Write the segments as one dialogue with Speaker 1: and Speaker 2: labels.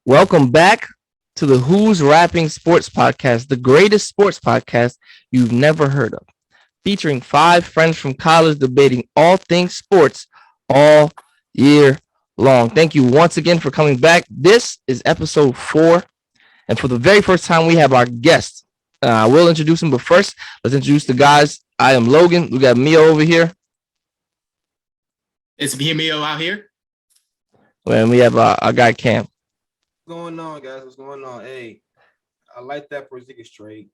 Speaker 1: Welcome back to the Who's Rapping Sports Podcast, the greatest sports podcast you've never heard of, featuring five friends from college debating all things sports all year long. Thank you once again for coming back. This is episode 4, and for the very first time, we have our guest. I will introduce him, but first, let's introduce the guys. I am Logan. We got Mio over here.
Speaker 2: It's me and Mio out here.
Speaker 1: And we have our guy Cam.
Speaker 3: What's going on, guys? What's going on? Hey, I like that Porzingis trade.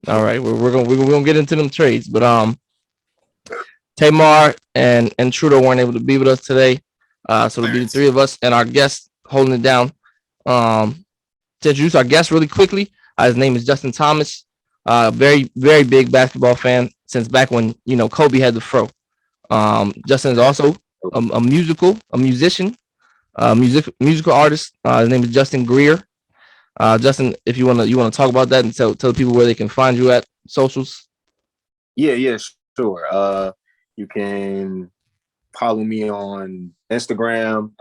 Speaker 1: All right, we're gonna get into them trades, but Tamar and Trudeau weren't able to be with us today, so it'll be the three of us and our guest holding it down. To introduce our guest really quickly, his name is Justin Thomas. Very big basketball fan since back when Kobe had the fro. Justin is also a musician. Musical artist. His name is Justin Greer. Justin, if you wanna talk about that and tell people where they can find you at socials.
Speaker 4: Yeah, sure. You can follow me on Instagram,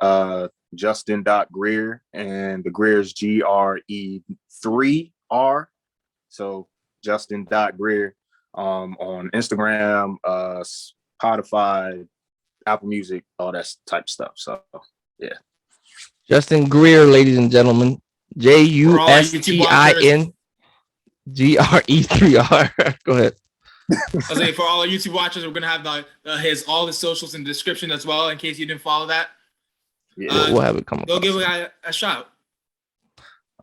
Speaker 4: Justin.Greer, and the Greer is GRE3R. So Justin.Greer on Instagram, Spotify, Apple Music, all that type of stuff. So yeah.
Speaker 1: Justin Greer, ladies and gentlemen. JUSTIN GRE3R. Go ahead.
Speaker 2: I was saying, for all our YouTube watchers, we're gonna have all his socials in the description as well, in case you didn't follow that.
Speaker 1: Yeah, we'll have it come.
Speaker 2: Go give a guy a shout.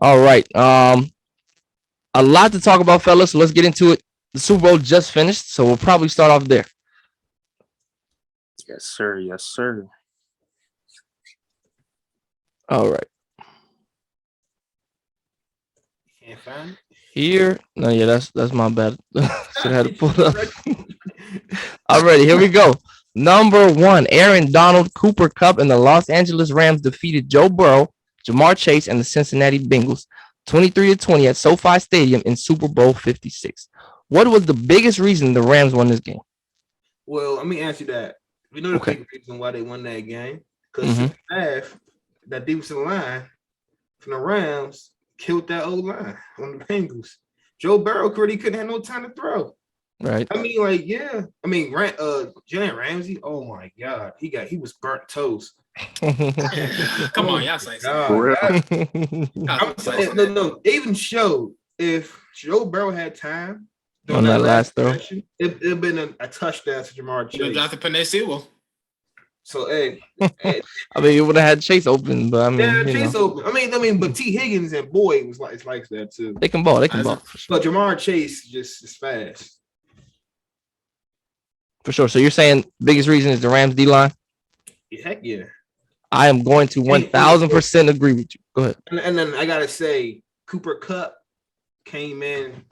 Speaker 1: All right. A lot to talk about, fellas. So let's get into it. The Super Bowl just finished, so we'll probably start off there.
Speaker 4: Yes, sir.
Speaker 1: All right.
Speaker 3: Can't find it.
Speaker 1: Here. No, yeah, that's my bad. Should have had to pull it up. Alrighty, here we go. Number 1, Aaron Donald, Cooper Kupp, and the Los Angeles Rams defeated Joe Burrow, Jamar Chase, and the Cincinnati Bengals 23-20 at SoFi Stadium in Super Bowl 56. What was the biggest reason the Rams won this game?
Speaker 3: Well, let me answer that. We know the big reason why they won that game. Because that defensive line from the Rams killed that old line on the Bengals. Joe Burrow couldn't have no time to throw.
Speaker 1: Right.
Speaker 3: I mean, Jalen Ramsey. Oh my God, he was burnt toast.
Speaker 2: Come on, y'all say
Speaker 3: No. They even showed if Joe Burrow had time
Speaker 1: on that last throw,
Speaker 3: it'd been a touchdown to Jamar Chase.
Speaker 2: Got the Penny Sewell.
Speaker 3: So hey,
Speaker 1: I mean, you would have had Chase open, but I mean,
Speaker 3: Chase open. I mean, but T. Higgins and Boyd was like that too.
Speaker 1: They can ball.
Speaker 3: But Jamar Chase just is fast.
Speaker 1: For sure. So you're saying biggest reason is the Rams D line?
Speaker 3: Heck yeah.
Speaker 1: I am going to 1,000% agree with you. Go ahead.
Speaker 3: And then I gotta say, Cooper Kupp came in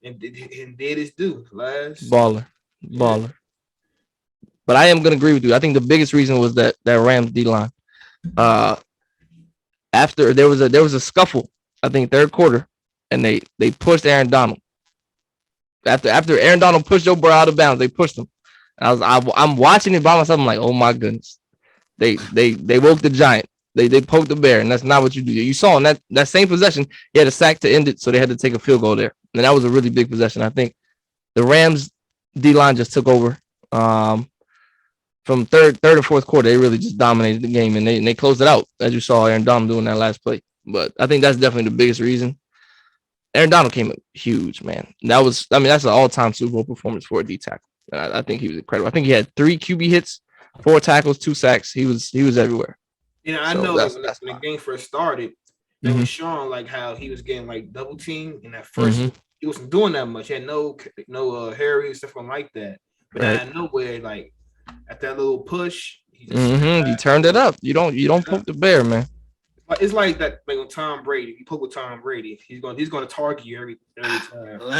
Speaker 3: and did his due.
Speaker 1: Baller. But I am gonna agree with you. I think the biggest reason was that Rams D line. After there was a scuffle, I think third quarter, and they pushed Aaron Donald. After Aaron Donald pushed Joe Burrow out of bounds, they pushed him. I'm watching it by myself. I'm like, oh my goodness, they woke the giant. They poked the bear, and that's not what you do. You saw in that same possession, he had a sack to end it, so they had to take a field goal there, and that was a really big possession. I think the Rams D line just took over. From third and fourth quarter, they really just dominated the game, and they closed it out, as you saw Aaron Donald doing that last play. But I think that's definitely the biggest reason. Aaron Donald came up huge, man. That's an all-time Super Bowl performance for a D tackle. I think he was incredible. I think he had 3 QB hits, 4 tackles, 2 sacks. He was everywhere.
Speaker 3: I know when the game first started, they was showing like how he was getting like double teamed in that first. He wasn't doing that much. He had no Harry and stuff like that. But out of nowhere, like at that little push, he
Speaker 1: turned it up. You don't poke the bear, man.
Speaker 3: It's like that, like with Tom Brady. You poke with Tom Brady, he's going to target you every time.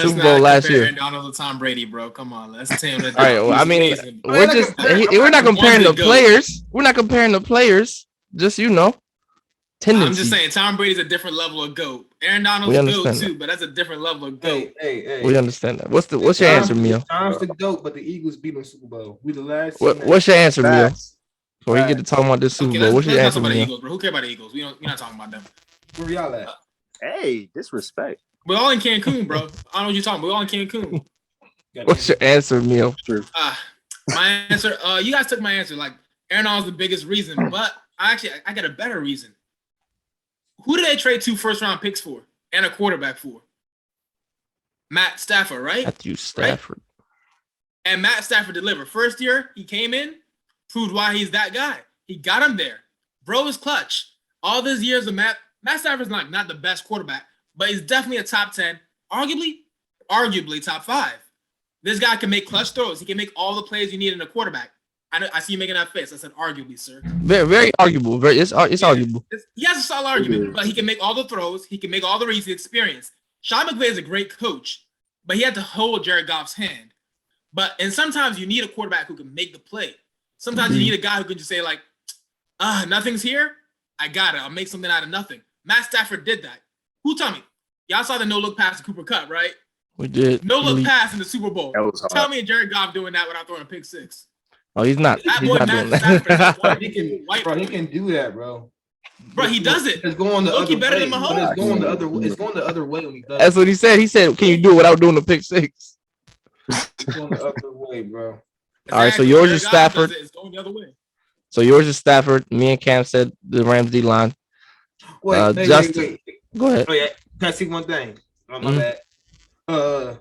Speaker 2: Super Bowl last year. Donald to Tom Brady, bro. Come on, let's tell him that.
Speaker 1: All right. Well, I mean, we're not comparing the players. We're not comparing the players. Just tendency.
Speaker 2: I'm just saying, Tom Brady's a different level of GOAT. Aaron Donald's a GOAT too, but that's a different level of GOAT.
Speaker 3: Hey.
Speaker 1: We understand that. What's your answer, Mio?
Speaker 3: Tom's the GOAT, but the Eagles beat him Super Bowl. We the last.
Speaker 1: What's your answer, Mio? Before you get to talking about this Super Bowl, what's your answer,
Speaker 2: talk about the
Speaker 1: Neil?
Speaker 2: Eagles, bro. Who care about the Eagles? We're not talking about them.
Speaker 3: Where y'all at?
Speaker 4: Hey, disrespect.
Speaker 2: We're all in Cancun, bro. I don't know what you're talking about. We're all in Cancun.
Speaker 1: What's your answer, Neil?
Speaker 2: My answer, you guys took my answer. Like, Aaron Donald's the biggest reason, but I got a better reason. Who did they trade 2 first-round picks for and a quarterback for? Matt Stafford, right?
Speaker 1: Matthew Stafford.
Speaker 2: Right? And Matt Stafford delivered. First year, he came in, proved why he's that guy. He got him there. Bro is clutch. All these years of Matt Stafford's not the best quarterback, but he's definitely a top 10, arguably top 5. This guy can make clutch throws. He can make all the plays you need in a quarterback. I see you making that face. I said arguably, sir.
Speaker 1: Very, very arguable. It's arguable.
Speaker 2: He has a solid argument, but he can make all the throws. He can make all the reads. He's experienced. Sean McVay is a great coach, but he had to hold Jared Goff's hand. And sometimes you need a quarterback who can make the play. Sometimes you need a guy who can just say, like, nothing's here. I got it. I'll make something out of nothing. Matt Stafford did that. Who told me? Y'all saw the no-look pass to Cooper Kupp, right?
Speaker 1: We did.
Speaker 2: No-look pass in the Super Bowl.
Speaker 4: Tell
Speaker 2: me Jared Goff doing that without throwing a pick 6.
Speaker 1: Oh, he's not.
Speaker 2: That
Speaker 1: He's
Speaker 2: boy
Speaker 1: not
Speaker 2: Matt
Speaker 1: doing
Speaker 2: Stafford
Speaker 1: that.
Speaker 3: He can do that, bro.
Speaker 2: Bro, he does it.
Speaker 3: It's going the other
Speaker 2: better
Speaker 3: way.
Speaker 2: than Mahomes.
Speaker 3: It's going the other way. It's going the other way when he does.
Speaker 1: That's what he said. He said, "Can you do it without doing the pick 6?"
Speaker 3: It's going the other way, bro.
Speaker 1: All right, so yours is Stafford.
Speaker 2: It's going the other way.
Speaker 1: So yours is Stafford. Me and Cam said the Rams D line.
Speaker 3: Wait.
Speaker 1: Go ahead.
Speaker 3: Oh yeah, can I see one thing? Oh my bad.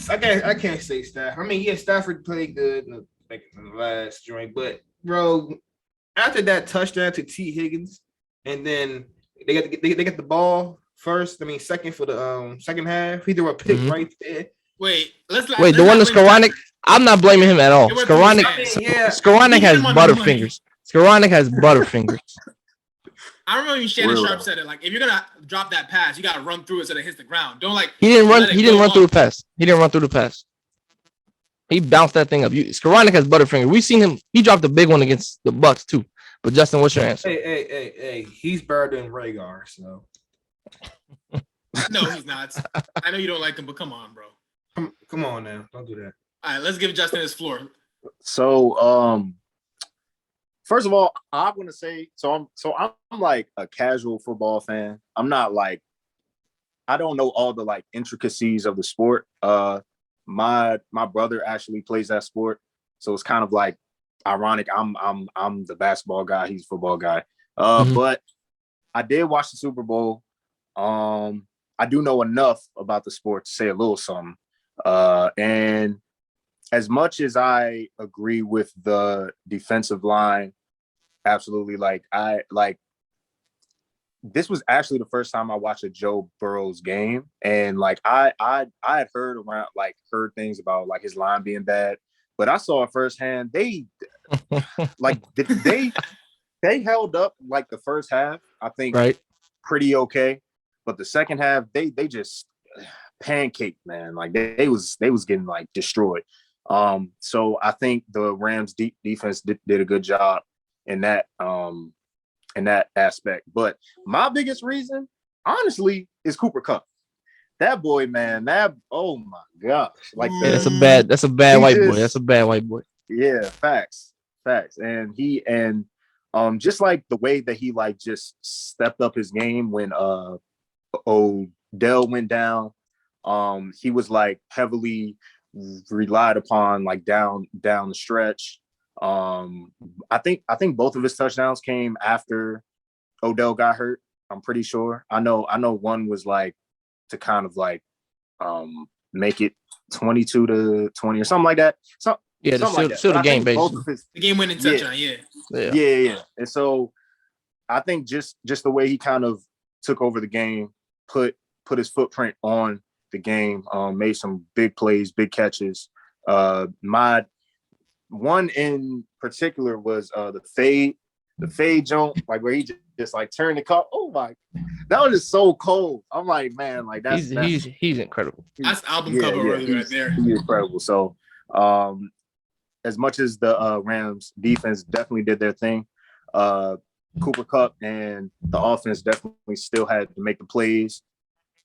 Speaker 3: I can't say Stafford. I mean, yeah, Stafford played good in the last joint, but bro, after that touchdown to T. Higgins, and then they get the ball first. I mean, second for the second half. He threw a pick right there.
Speaker 2: Wait,
Speaker 1: the one that's Skoranek. I'm not blaming him at all. Skoranek has butterfingers. Skoranek has butterfingers.
Speaker 2: I remember when Shannon Sharp said it. Like, if you're gonna drop that pass, you gotta run through it so that it hits the ground. Don't like.
Speaker 1: He didn't run through the pass. He bounced that thing up. Skoranek has butterfingers. We've seen him. He dropped a big one against the Bucks too. But Justin, what's your answer?
Speaker 3: Hey, he's better than Rhaegar. So.
Speaker 2: No, he's not. I know you don't like him, but come on, bro.
Speaker 3: Come on now, don't do that.
Speaker 2: All right, let's give Justin his floor.
Speaker 4: So, first of all, I'm gonna say I'm like a casual football fan. I'm not like, I don't know all the like intricacies of the sport. My brother actually plays that sport, so it's kind of like ironic. I'm the basketball guy. He's a football guy. But I did watch the Super Bowl. I do know enough about the sport to say a little something. And as much as I agree with the defensive line, absolutely, this was actually the first time I watched a Joe Burrow's game, and like I had heard things about like his line being bad, but I saw it firsthand. They they held up like the first half, I think, pretty okay, but the second half they just pancaked, man. Like they was getting like destroyed. So I think the Rams defense did a good job in that aspect. But my biggest reason, honestly, is Cooper Kupp. That boy, man, oh my gosh. Like
Speaker 1: that's a bad white boy. That's a bad white boy.
Speaker 4: Yeah, facts. And just like the way that he like just stepped up his game when Odell went down. He was like heavily relied upon like down the stretch. I think both of his touchdowns came after Odell got hurt. I'm pretty sure. I know one was like to kind of like make it 22-20 or something like that. So
Speaker 1: yeah, still the game basically.
Speaker 2: The game winning touchdown,
Speaker 4: yeah. And so I think just the way he kind of took over the game, put his footprint on the game, made some big plays, big catches. My one in particular was the fade jump, like where he just like turned the cup. Oh my, that was just so cold. I'm like, man, like he's
Speaker 1: incredible.
Speaker 2: That's album cover right there.
Speaker 4: He's incredible. So, as much as the Rams defense definitely did their thing, Cooper Kupp and the offense definitely still had to make the plays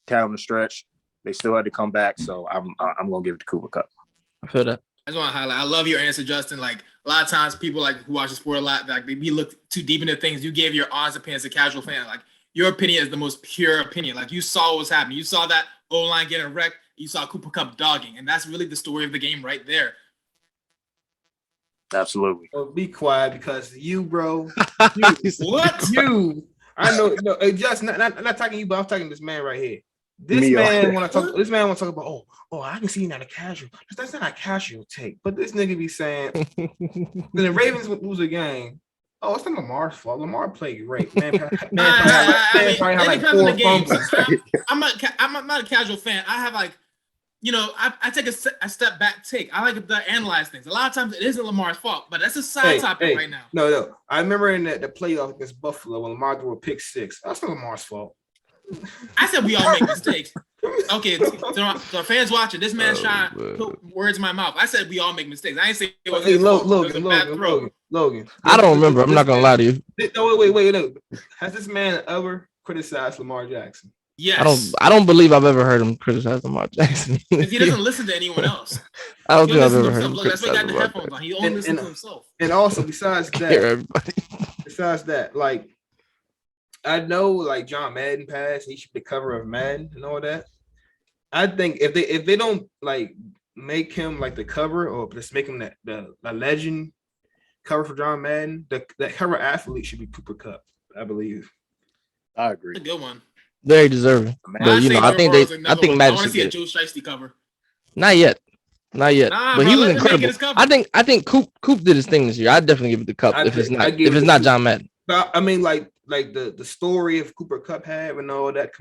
Speaker 4: down the stretch. They still had to come back. So I'm gonna give it to Cooper Kupp.
Speaker 1: I feel that.
Speaker 2: I just want to highlight. I love your answer, Justin. Like a lot of times people like who watch the sport a lot, like they look too deep into things. You gave your honest opinion as a casual fan. Like your opinion is the most pure opinion. Like you saw what was happening. You saw that O-line getting wrecked. You saw Cooper Kupp dogging, and that's really the story of the game right there.
Speaker 4: Absolutely.
Speaker 3: Oh, be quiet because you, bro.
Speaker 2: What?
Speaker 3: You. I know. No, just not talking you, but I'm talking to this man right here. This man want to talk about. Oh, I can see you're not a casual. That's not a casual take. But this nigga be saying when the Ravens would lose a game. Oh, it's not Lamar's fault. Lamar played great, man. Probably had like 4 fumbles.
Speaker 2: I'm not a casual fan. I have like, I take a step back take. I like to analyze things. A lot of times it isn't Lamar's fault, but that's a side topic right now.
Speaker 3: No. I remember in the playoff against Buffalo when Lamar threw a pick 6. That's not Lamar's fault.
Speaker 2: I said we all make mistakes. Okay, so fans watching, this man's trying to put words in my mouth. I said we all make mistakes. I ain't say it was his fault.
Speaker 3: Logan.
Speaker 1: I don't remember. I'm not gonna lie to you.
Speaker 3: No, wait. Has this man ever criticized Lamar Jackson?
Speaker 2: Yes.
Speaker 1: I don't believe I've ever heard him criticize Lamar Jackson.
Speaker 2: Because he doesn't listen to anyone else.
Speaker 1: I don't think I've ever heard him
Speaker 2: Look, that's why he got the
Speaker 1: criticize
Speaker 2: headphones on. He only listens to himself.
Speaker 3: And also, besides that, like, I know, like, John Madden passed. He should be the cover of Madden and all that. I think if they don't, like, make him, like, the cover or just make him the legend cover for John Madden, that cover athlete should be Cooper Kupp, I believe.
Speaker 4: I agree.
Speaker 2: That's a good one.
Speaker 1: Very deserving. But, I think Madden
Speaker 2: I want to see a
Speaker 1: get
Speaker 2: Joe Shiesty cover.
Speaker 1: Not yet.
Speaker 2: Nah,
Speaker 1: but
Speaker 2: bro,
Speaker 1: he was incredible. I think Coop did his thing this year. I'd definitely give it to Kupp if it's not John Madden.
Speaker 3: But I mean, like the story of Cooper Kupp had and all that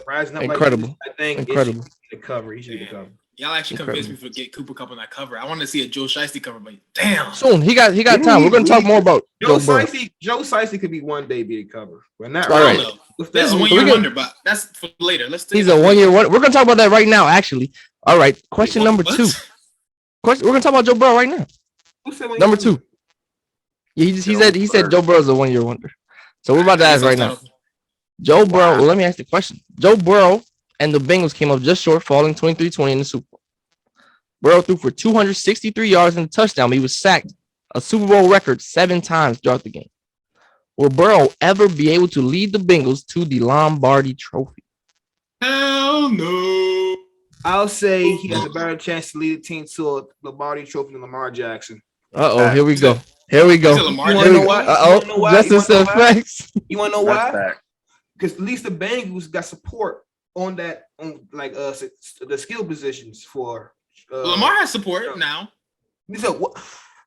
Speaker 3: rising up.
Speaker 1: Incredible.
Speaker 3: Like this, I think
Speaker 1: incredible.
Speaker 3: The cover. He should be the cover.
Speaker 2: Y'all actually convinced me to get Cooper Kupp on that cover. I wanted to see a Joe Shiesty cover, but damn.
Speaker 1: Soon he got time. We're gonna talk more about
Speaker 3: Joe Shiesty could be one day be the cover, but not
Speaker 1: all right.
Speaker 2: This is 1 year wonder, but that's for later.
Speaker 1: He's a 1 year wonder. We're gonna talk about that right now. Actually, all right. Question number 2. We're gonna talk about Joe Burrow right now. Number 2. Yeah, he said Joe Burrow's a 1 year wonder. So we're about to ask right now. Joe Burrow. Well, let me ask the question. Joe Burrow and the Bengals came up just short, falling 23-20 in the Super Bowl. Burrow threw for 263 yards and a touchdown. But he was sacked a Super Bowl record 7 times throughout the game. Will Burrow ever be able to lead the Bengals to the Lombardi Trophy?
Speaker 2: Hell no.
Speaker 3: I'll say he has a better chance to lead the team to a Lombardi Trophy than Lamar Jackson.
Speaker 1: Here we go. You want to know why? Justin said facts.
Speaker 3: You want to know why? Because at least the Bengals got support on that, the skill positions for.
Speaker 2: Lamar has support now.
Speaker 3: So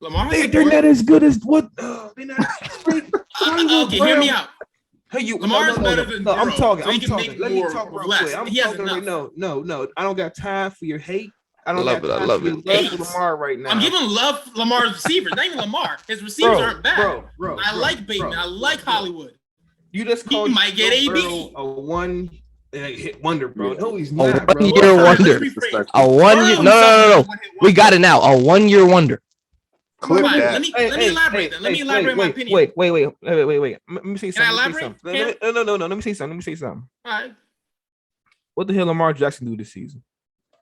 Speaker 2: Lamar,
Speaker 3: they're not as good as what? They're not.
Speaker 2: Okay, hear me out.
Speaker 3: Hey,
Speaker 2: Lamar's better than Burrow.
Speaker 3: I'm talking.
Speaker 2: So he can make
Speaker 3: Let
Speaker 2: more
Speaker 3: me talk
Speaker 2: with
Speaker 3: real
Speaker 2: less.
Speaker 3: quick. I'm
Speaker 2: he has
Speaker 3: talking.
Speaker 2: enough.
Speaker 3: No. I don't got time for your hate. I don't
Speaker 1: love
Speaker 3: got time for your love for Lamar right now.
Speaker 2: I'm giving love to Lamar's receivers. Not even Lamar. His receivers aren't bad.
Speaker 3: Bro,
Speaker 2: I like Bateman. I like Hollywood.
Speaker 3: You just called
Speaker 2: he might get AB.
Speaker 3: A one hit wonder, bro. No, he's not.
Speaker 1: A 1 year wonder. A 1 year. No. We got it now. A 1 year wonder.
Speaker 4: Clip that.
Speaker 2: Let me elaborate. Let me elaborate my opinion.
Speaker 3: Wait. Let me say something.
Speaker 2: Can I elaborate?
Speaker 3: No. Let me say something.
Speaker 2: All right.
Speaker 3: What the hell Lamar Jackson do this season?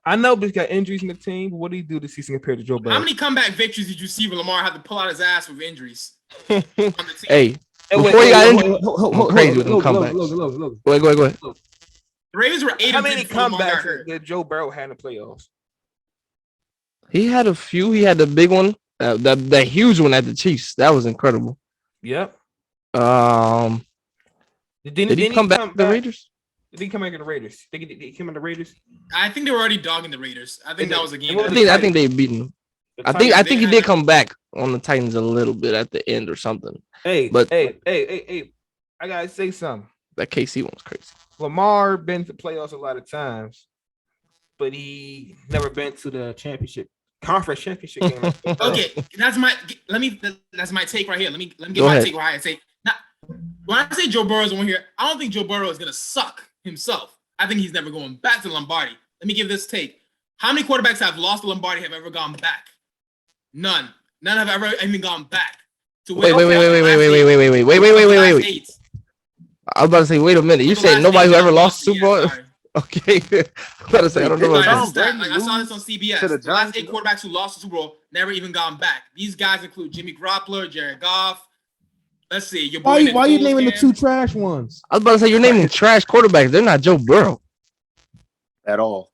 Speaker 3: I know he's got injuries in the team, but what did he do this season compared to Joe Burrow?
Speaker 2: How many comeback victories did you see when Lamar had to pull out his ass with injuries?
Speaker 1: Hey, before he got injured, I'm crazy with them comebacks. Go ahead.
Speaker 2: The Ravens were 8.
Speaker 3: How many comebacks did Joe Burrow have in the playoffs?
Speaker 1: He had a few. He had the big one, the huge one at the Chiefs. That was incredible.
Speaker 3: Yep.
Speaker 1: Did he come back to the Raiders?
Speaker 3: Did he come back to the Raiders? Did he come to the Raiders?
Speaker 2: I think they were already dogging the Raiders. I think that was a game.
Speaker 1: I think they beat them. I think he did come back on the Titans a little bit at the end or something.
Speaker 3: Hey, I gotta say something.
Speaker 1: That KC one was crazy.
Speaker 3: Lamar been to playoffs a lot of times, but he never been to the conference championship game.
Speaker 2: Okay, that's my take right here. Let me get my take right here. Now, when I say Joe Burrow is one here, I don't think Joe Burrow is gonna suck himself. I think he's never going back to Lombardi. Let me give this take. How many quarterbacks have lost to Lombardi have ever gone back? None have ever even gone back.
Speaker 1: Wait. I was about to say, wait a minute. You said nobody who ever lost Super Bowl? Okay. I gotta say, I don't know.
Speaker 2: Like,
Speaker 1: About
Speaker 2: I saw this on CBS. The last 8 quarterbacks who lost the Super Bowl never even gone back. These guys include Jimmy Garoppolo, Jared Goff. Let's see. Your boy
Speaker 5: Why you naming the 2 trash ones?
Speaker 1: I was about to say you're naming trash quarterbacks. They're not Joe Burrow.
Speaker 4: At all.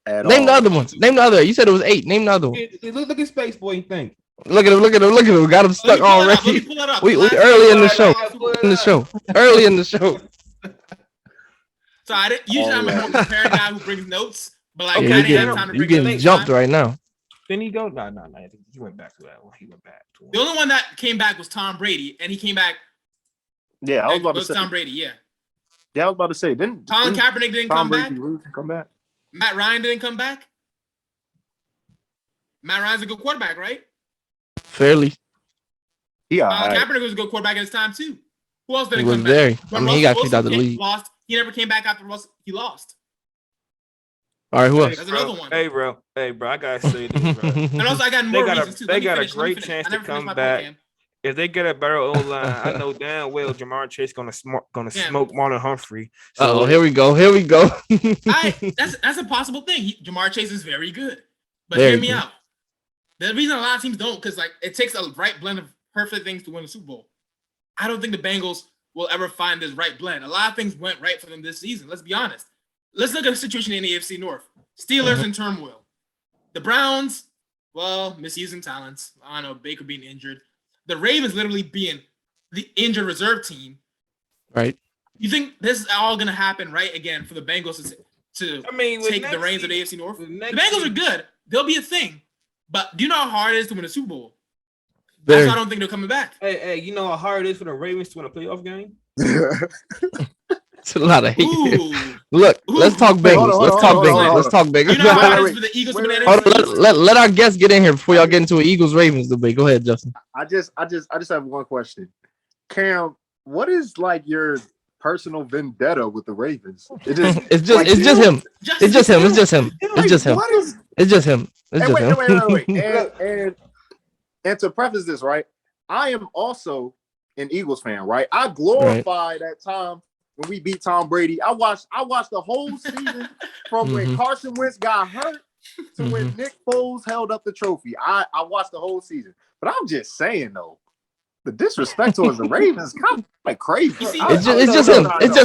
Speaker 1: Name the other ones. Name the other. You said it was 8. Name the other one.
Speaker 5: Look at Space Boy and think.
Speaker 1: Look at him. Got him stuck already.
Speaker 2: Let me pull it up.
Speaker 1: We early in the show. Early in the show.
Speaker 2: So I didn't. Usually I'm a more prepared guy who brings notes, but like
Speaker 1: Yeah,
Speaker 2: I didn't have time to bring
Speaker 1: you're getting jumped right now.
Speaker 3: Then he go. No. He went back to that one. He went back to
Speaker 2: The only one that came back was Tom Brady, and he came back.
Speaker 4: Yeah, I was about to say
Speaker 2: Tom Brady. Yeah.
Speaker 4: Yeah, I was about to say. Didn't
Speaker 2: Kaepernick didn't come back?
Speaker 4: Come back.
Speaker 2: Matt Ryan didn't come back. Matt Ryan's a good quarterback, right?
Speaker 1: Fairly.
Speaker 4: Yeah.
Speaker 2: Kaepernick was a good quarterback at his time too. Who else didn't
Speaker 1: He
Speaker 2: come
Speaker 1: was very.
Speaker 2: back?
Speaker 1: I mean, he got kicked out of the league.
Speaker 2: Lost. He never came back after he lost.
Speaker 1: All right, who else?
Speaker 2: That's another one.
Speaker 3: Hey, bro, I gotta say this, bro.
Speaker 2: And also, I got more reasons too.
Speaker 3: They got a great chance to come back. If they get a better O-line, I know damn well Jamar Chase gonna smoke Marlon Humphrey.
Speaker 1: So here we go.
Speaker 2: That's a possible thing. Jamar Chase is very good, but
Speaker 1: Very
Speaker 2: hear me
Speaker 1: good.
Speaker 2: out. The reason a lot of teams don't, because like it takes a right blend of perfect things to win a Super Bowl. I don't think the Bengals will ever find this right blend. A lot of things went right for them this season. Let's be honest. Let's look at the situation in the AFC North. Steelers in turmoil. The Browns, well, misusing talents. I don't know, Baker being injured. The Ravens literally being the injured reserve team.
Speaker 1: Right.
Speaker 2: You think this is all going to happen right again for the Bengals to take the reins of the AFC North? The Bengals are good. They'll be a thing. But do you know how hard it is to win a Super Bowl? That's why I don't think they're coming back.
Speaker 3: Hey, you know how hard it is for the Ravens to win a playoff game?
Speaker 1: It's a lot of hate. Look, let's talk Bengals. Let's talk Bengals.
Speaker 2: You know how hard it is for the Eagles to win an
Speaker 1: NFC? Let our guests get in here before y'all get into an Eagles-Ravens debate. Go ahead, Justin.
Speaker 4: I just have one question. Cam, what is like your personal vendetta with the Ravens?
Speaker 1: It's just him. It's just him.
Speaker 4: Wait. And to preface this, right? I am also an Eagles fan, right? I glorify that time when we beat Tom Brady. I watched the whole season from when Carson Wentz got hurt to when Nick Foles held up the trophy. I watched the whole season. But I'm just saying though, the disrespect towards the Ravens kind of like crazy.
Speaker 1: It's just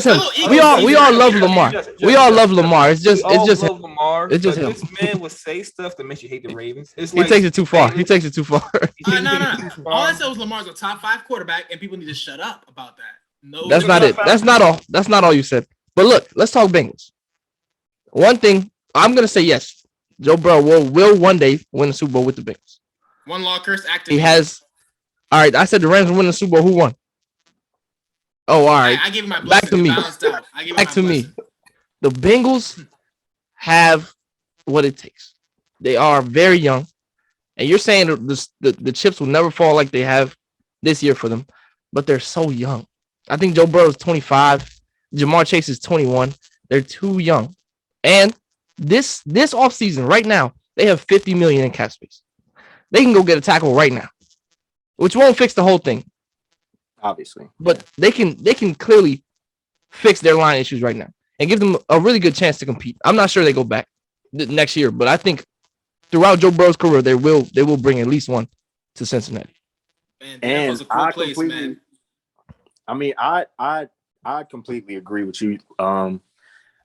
Speaker 1: him. We all love Lamar. We all love Lamar. It's just him.
Speaker 3: Lamar.
Speaker 1: It's just him.
Speaker 3: This man will say stuff that makes you hate the Ravens.
Speaker 1: He takes it too far.
Speaker 2: No. All I said was Lamar's a top 5 quarterback, and people need to shut up about that. No,
Speaker 1: that's not it. That's not all you said. But look, let's talk Bengals. One thing I'm gonna say, yes, Joe Burrow will one day win the Super Bowl with the Bengals.
Speaker 2: One law curse active.
Speaker 1: He has. All right, I said the Rams will win the Super Bowl. Who won? Oh, all right.
Speaker 2: I gave him my
Speaker 1: back to me. Back to me. The Bengals have what it takes. They are very young, and you're saying the chips will never fall like they have this year for them, but they're so young. I think Joe Burrow is 25. Jamar Chase is 21. They're too young, and this offseason right now they have $50 million in cap space. They can go get a tackle right now, which won't fix the whole thing,
Speaker 4: obviously,
Speaker 1: but they can clearly fix their line issues right now and give them a really good chance to compete. I'm not sure they go back next year, but I think throughout Joe Burrow's career, they will bring at least one to Cincinnati.
Speaker 2: Man, that was a cool place, man.
Speaker 4: I mean, I completely agree with you.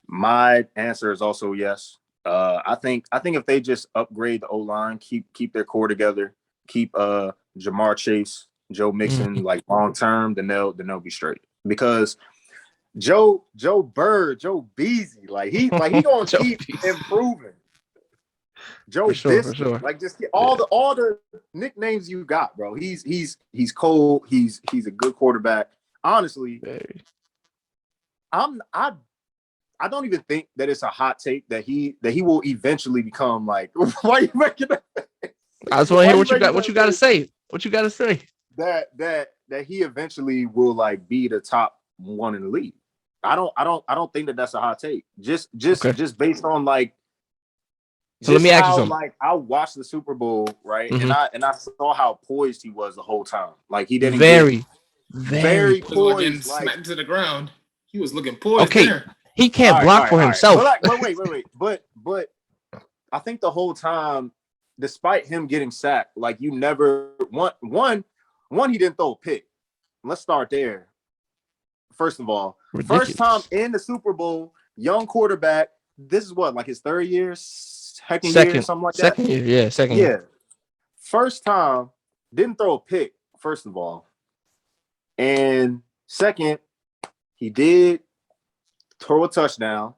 Speaker 4: My answer is also yes. I think if they just upgrade the O-line, keep their core together, keep Jamar Chase, Joe Mixon like long term, then they'll be straight. Because Joe Beasy, like he gonna keep improving. Joe,
Speaker 1: for sure.
Speaker 4: Like just get all the nicknames you got, bro. He's cold. He's a good quarterback. Honestly, I don't even think that it's a hot take that he will eventually become like. Why are you making that?
Speaker 1: I just want to hear what you got to say. What you got to say?
Speaker 4: That he eventually will like be the top one in the league. I don't think that that's a hot take. Just based on like.
Speaker 1: So let me ask you something.
Speaker 4: Like I watched the Super Bowl, right, and I saw how poised he was the whole time. Like he didn't
Speaker 1: very
Speaker 2: poised.
Speaker 1: poised.
Speaker 2: Like, smacked to the ground. He was looking poised.
Speaker 1: Okay,
Speaker 2: there.
Speaker 1: He can't block for himself.
Speaker 4: But wait. I think the whole time, despite him getting sacked, like you never one, he didn't throw a pick. Let's start there. First of all,
Speaker 1: Ridiculous.
Speaker 4: First time in the Super Bowl, young quarterback. This is what, like his third year, second year, something like that.
Speaker 1: Second year.
Speaker 4: First time, didn't throw a pick. First of all, and second, he did throw a touchdown.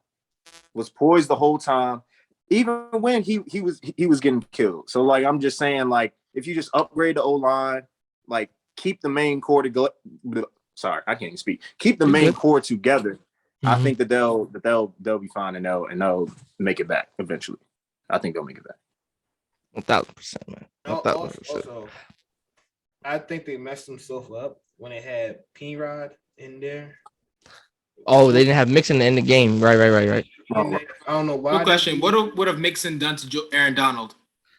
Speaker 4: Was poised the whole time, even when he was getting killed. So like I'm just saying, like if you just upgrade the O-line, like keep the main core together. Sorry, I can't even speak. Keep the main core together. Mm-hmm. I think that they'll be fine and they'll make it back eventually. I think they'll make it back.
Speaker 1: 1,000%, man.
Speaker 3: Also, I think they messed themselves up when they had P-Rod in there.
Speaker 1: Oh, they didn't have Mixon in the game. Right.
Speaker 3: I don't know why.
Speaker 2: Good question. What would have Mixon done to Aaron Donald?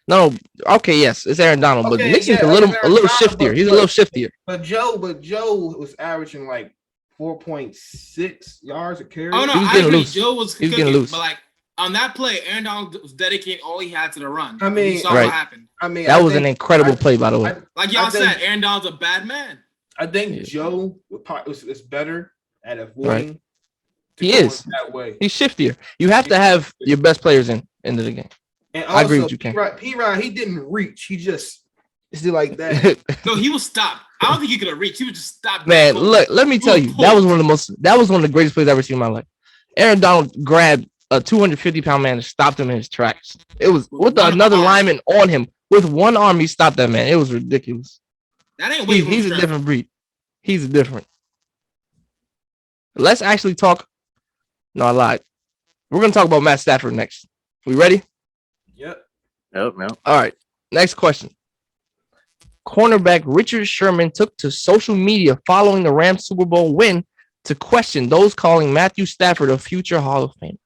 Speaker 1: No, okay, yes, it's Aaron Donald, but Mixon's a little shiftier. He's a little shiftier.
Speaker 3: But Joe was averaging like 4.6 yards a carry.
Speaker 2: Oh no,
Speaker 1: I
Speaker 2: agree.
Speaker 1: Loose.
Speaker 2: Joe was
Speaker 1: getting
Speaker 2: cooking,
Speaker 1: loose.
Speaker 2: But like on that play, Aaron Donald was dedicating all he had to the run.
Speaker 3: I mean,
Speaker 2: you saw what happened.
Speaker 1: That was an incredible play, by the way.
Speaker 2: Like y'all said, Aaron Donald's a bad man.
Speaker 3: I think Joe is better at avoiding.
Speaker 1: Right. He is
Speaker 3: that way.
Speaker 1: He's shiftier. You have to have your best players into the game.
Speaker 3: And also,
Speaker 1: I agree with you, Ken.
Speaker 3: P-Rod, he didn't reach. He just did like that.
Speaker 2: No, he was stopped. I don't think he could have reached. He was just stopped.
Speaker 1: Man, look, let me tell you, that was one of the greatest plays I've ever seen in my life. Aaron Donald grabbed a 250-pound man and stopped him in his tracks. It was with another lineman on him. With one arm, he stopped that man. It was ridiculous.
Speaker 2: That ain't
Speaker 1: He's a different breed. He's different. Let's actually talk. No, I lied. We're going to talk about Matt Stafford next. We ready?
Speaker 3: Yep.
Speaker 4: Yep.
Speaker 1: All right. Next question. Cornerback Richard Sherman took to social media following the Rams Super Bowl win to question those calling Matthew Stafford a future Hall of Famer.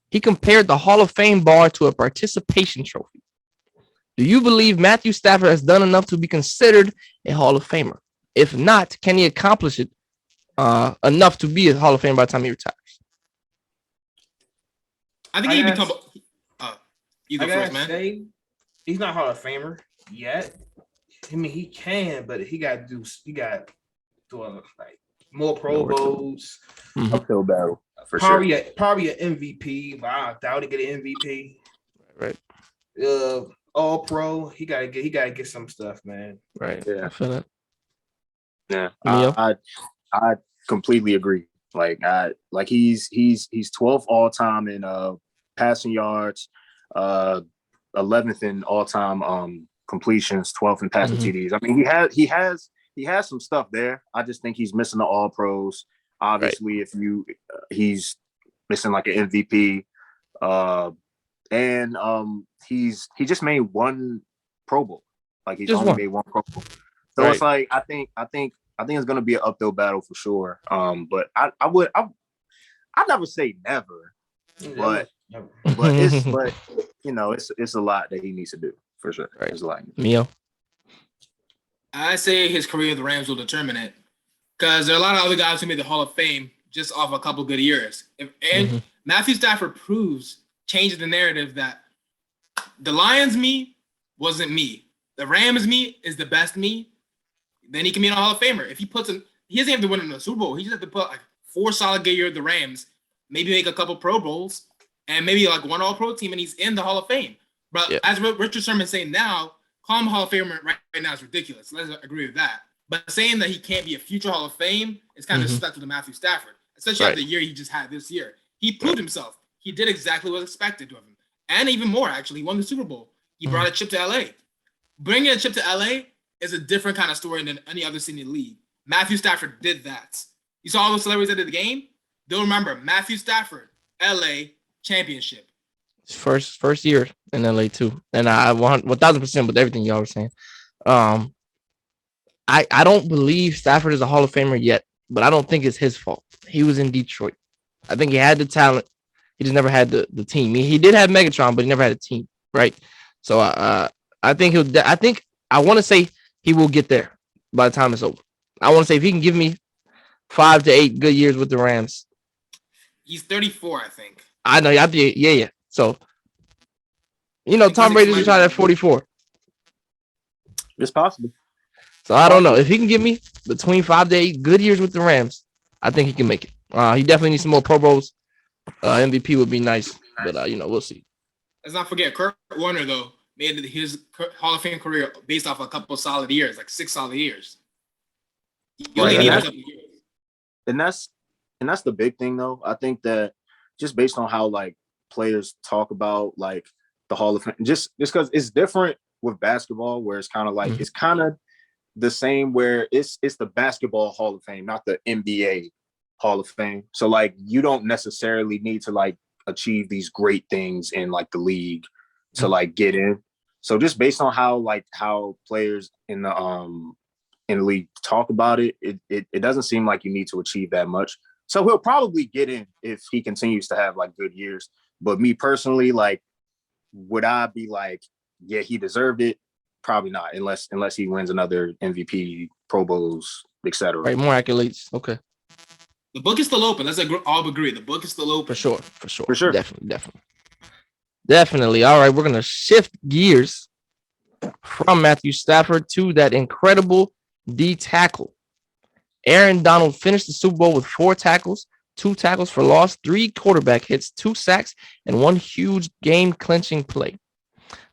Speaker 1: He compared the Hall of Fame bar to a participation trophy. Do you believe Matthew Stafford has done enough to be considered a Hall of Famer? If not, can he accomplish it enough to be a Hall of Famer by the time he retires?
Speaker 2: I think he'd become. You go first, man.
Speaker 3: He's not Hall of Famer yet. I mean, he can, but he got to do like more Pro Bowls.
Speaker 4: Uphill battle for
Speaker 3: probably
Speaker 4: sure.
Speaker 3: Probably an MVP. But I doubt he get an MVP.
Speaker 1: Right.
Speaker 3: All Pro. He gotta get some stuff, man.
Speaker 1: Right.
Speaker 4: Yeah.
Speaker 1: I feel that.
Speaker 4: Yeah. I completely agree. Like he's 12th all time in passing yards, 11th in all time completions, 12th in passing TDs. I mean, he has some stuff there. I just think he's missing the All Pros. Obviously, if he's missing like an MVP, and he just made one Pro Bowl. Like he's only made one Pro Bowl. So it's like I think it's gonna be an uphill battle for sure. But I never say never, but it's a lot that he needs to do for sure.
Speaker 1: Right.
Speaker 4: It's a lot.
Speaker 1: Mio.
Speaker 2: I say his career with the Rams will determine it, because there are a lot of other guys who made the Hall of Fame just off a couple good years. Matthew Stafford changes the narrative that the Lions me wasn't me, the Rams me is the best me. Then he can be a Hall of Famer. If he doesn't have to win in the Super Bowl. He just have to put like 4 solid good years with the Rams, maybe make a couple Pro Bowls, and maybe like one All-Pro team, and he's in the Hall of Fame. But as Richard Sherman's saying now, call him a Hall of Famer right now is ridiculous. Let's agree with that. But saying that he can't be a future Hall of Fame is kind of disrespectful to Matthew Stafford, especially after the year he just had this year. He proved himself. He did exactly what was expected of him. And even more, actually. He won the Super Bowl. He brought a chip to LA. Bringing a chip to LA is a different kind of story than any other city in the league. Matthew Stafford did that. You saw all those celebrities that did the game? They'll remember Matthew Stafford, LA championship.
Speaker 1: First year in LA too. And I want 1,000% with everything y'all were saying. I don't believe Stafford is a Hall of Famer yet, but I don't think it's his fault. He was in Detroit. I think he had the talent. He just never had the team. He did have Megatron, but he never had a team, right? So I think I want to say he will get there by the time it's over. I want to say if he can give me 5 to 8 good years with the Rams,
Speaker 2: He's 34, I think.
Speaker 1: I know. Yeah. So, Tom Brady's retired at 44.
Speaker 4: It's possible.
Speaker 1: So I don't know if he can give me between 5 to 8 good years with the Rams. I think he can make it. He definitely needs some more Pro Bowls. MVP would be nice, but we'll see.
Speaker 2: Let's not forget Kurt Warner though made his Hall of Fame career based off a couple solid years, like 6 solid years. You only need a couple years.
Speaker 4: And that's the big thing though. I think that just based on how like players talk about like the Hall of Fame, just because it's different with basketball, where it's kind of like it's kind of the same where it's the basketball Hall of Fame, not the NBA Hall of Fame. So like you don't necessarily need to like achieve these great things in like the league to like get in. So just based on how players in the league talk about it, it doesn't seem like you need to achieve that much. So he'll probably get in if he continues to have like good years. But me personally, like, would I be like, yeah, he deserved it? Probably not, unless he wins another MVP, Pro Bowls, etc.
Speaker 1: Right, more accolades. Okay.
Speaker 2: The book is still open. Let's all agree. The book is still open.
Speaker 1: For sure. Definitely. All right, we're going to shift gears from Matthew Stafford to that incredible D tackle. Aaron Donald finished the Super Bowl with 4 tackles, 2 tackles for loss, 3 quarterback hits, 2 sacks, and 1 huge game-clinching play.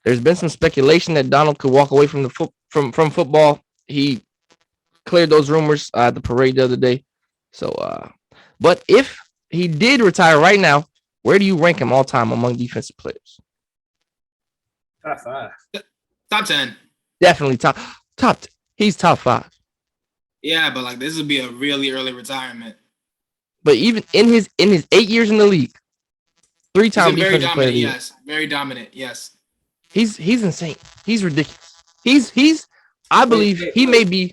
Speaker 1: There's been some speculation that Donald could walk away from from football. He cleared those rumors at the parade the other day. So, but if he did retire right now, where do you rank him all time among defensive players?
Speaker 3: Top 5.
Speaker 2: Top 10.
Speaker 1: Definitely top. He's top 5.
Speaker 2: Yeah, but like this would be a really early retirement.
Speaker 1: But even in his 8 years in the league, 3-time defensive player of the year.
Speaker 2: Yes, very dominant. Yes.
Speaker 1: He's insane. He's ridiculous. He's I believe he may be.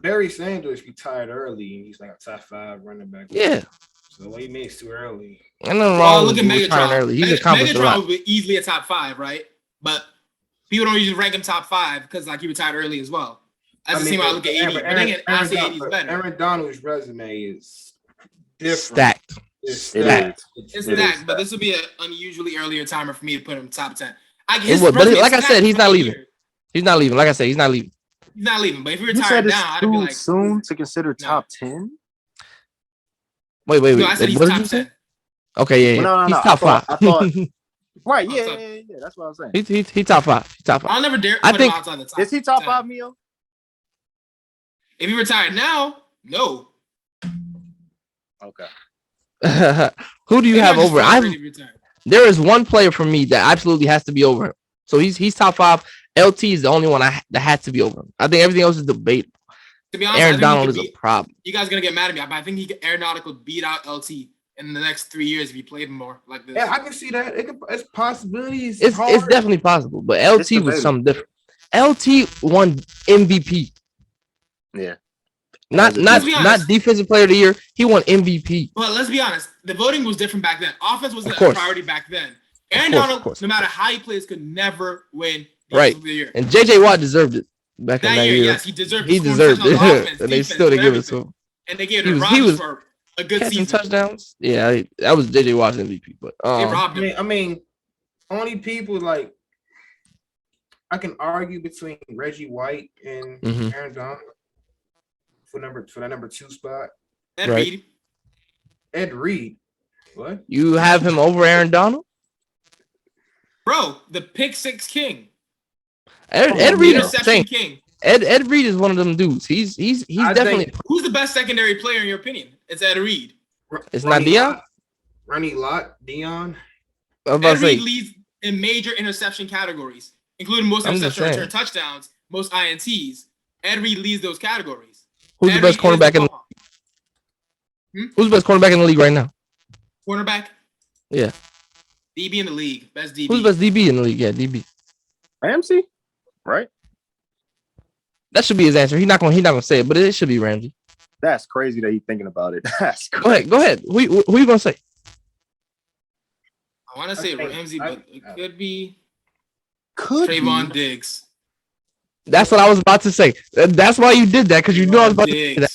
Speaker 3: Barry Sanders retired early, and he's like a top 5 running back.
Speaker 1: Yeah.
Speaker 3: So what he makes too early.
Speaker 1: I know wrong. Look at Megatron early. He's accomplished a lot.
Speaker 2: Megatron would be easily a top 5, right? But people don't usually rank him top 5 because like he retired early as well. That's the same way I look at 80. But then I say 80 is better.
Speaker 3: Aaron Donald's resume is different.
Speaker 1: Stacked.
Speaker 2: It's stacked, but this would be an unusually earlier timer for me to put him top 10. But
Speaker 1: like I said, he's not leaving. He's not leaving. Like I said, he's not leaving.
Speaker 2: He's not leaving. But if he retired now, I'd be like
Speaker 4: soon to consider top 10.
Speaker 1: Wait.
Speaker 2: No, I said he's top 10.
Speaker 1: Okay, yeah.
Speaker 4: No.
Speaker 1: He's top 5.
Speaker 4: I thought right, yeah. That's what I was saying.
Speaker 1: He's top 5. He's top 5.
Speaker 2: I'll never dare put him outside the top.
Speaker 4: Is he top 5, Mio?
Speaker 2: If he retired now, no.
Speaker 4: Okay.
Speaker 1: Who do you have over? There is one player for me that absolutely has to be over him. So he's top 5. LT is the only one that had to be over him. I think everything else is debatable.
Speaker 2: To be honest,
Speaker 1: Aaron Donald is a problem.
Speaker 2: You guys are gonna get mad at me, but I think Aaron Donald could beat out LT in the next 3 years if he played more like this.
Speaker 3: Yeah, I can see that. It's possibilities.
Speaker 1: It's definitely possible, but LT was something different. LT won MVP.
Speaker 4: Yeah.
Speaker 1: Not defensive player of the year. He won MVP.
Speaker 2: Well, let's be honest. The voting was different back then. Offense wasn't a priority back then. Aaron Donald, no matter how he plays, could never win defensive of the year.
Speaker 1: And JJ Watt deserved it back in that year.
Speaker 2: Yes, he deserved it.
Speaker 1: He deserved it.
Speaker 2: Offense,
Speaker 1: and they still didn't give it to him.
Speaker 2: And they gave it to Rodgers for a good season.
Speaker 1: Touchdowns. Yeah, that was JJ Watt's MVP. But
Speaker 2: they robbed him.
Speaker 3: I mean, only people like I can argue between Reggie White and Aaron Donald for that number 2 spot. Ed Reed. What?
Speaker 1: You have him over Aaron Donald?
Speaker 2: Bro, the pick 6 king.
Speaker 1: Ed Reed is
Speaker 2: interception king.
Speaker 1: Ed Reed is one of them dudes. He's definitely.
Speaker 2: Who's the best secondary player in your opinion? It's Ed Reed.
Speaker 1: It's not Dion.
Speaker 3: Ronnie Lott, Dion.
Speaker 2: Ed Reed leads in major interception categories, including most interception return touchdowns, most INTs. Ed Reed leads those categories.
Speaker 1: Who's the best cornerback in? Who's the best cornerback in the league right now?
Speaker 2: Cornerback.
Speaker 1: Yeah.
Speaker 2: DB in the league. Best DB.
Speaker 1: Who's the best DB in the league? Yeah, DB.
Speaker 4: Ramsey, right?
Speaker 1: That should be his answer. He's not gonna say it, but it should be Ramsey.
Speaker 4: That's crazy that he's thinking about it. That's
Speaker 1: crazy. Go ahead. Who you gonna say?
Speaker 2: I want to say Ramsey, but it could be Trayvon Diggs.
Speaker 1: That's what I was about to say. That's why you did that, because you knew I was about to say that.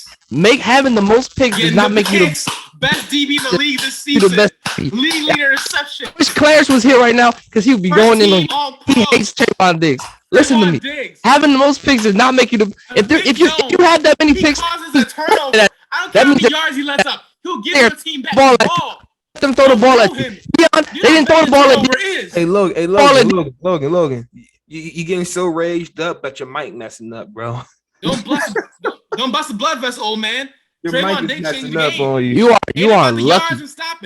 Speaker 1: Having the most picks does not make you
Speaker 2: best DB in the league this
Speaker 1: He the
Speaker 2: season.
Speaker 1: best.
Speaker 2: League leader reception.
Speaker 1: Wish Clarence was here right now because he would be going in on. He hates Trayvon Diggs. Listen to me.
Speaker 2: Diggs.
Speaker 1: Having the most picks does not make you the. If you have that many picks,
Speaker 2: causes a turnover. I don't care how many yards he lets up. He'll give the team back the ball.
Speaker 1: Let them throw the ball at you. They didn't throw the ball at you.
Speaker 3: Hey, Logan. You getting so raged up, but your mic messing up, bro.
Speaker 2: Don't bust the blood vessel, old man.
Speaker 3: Your
Speaker 2: Trayvon
Speaker 3: mic
Speaker 2: Diggs
Speaker 3: is
Speaker 2: changed
Speaker 3: messing up
Speaker 2: the game.
Speaker 3: on you.
Speaker 1: You are lucky.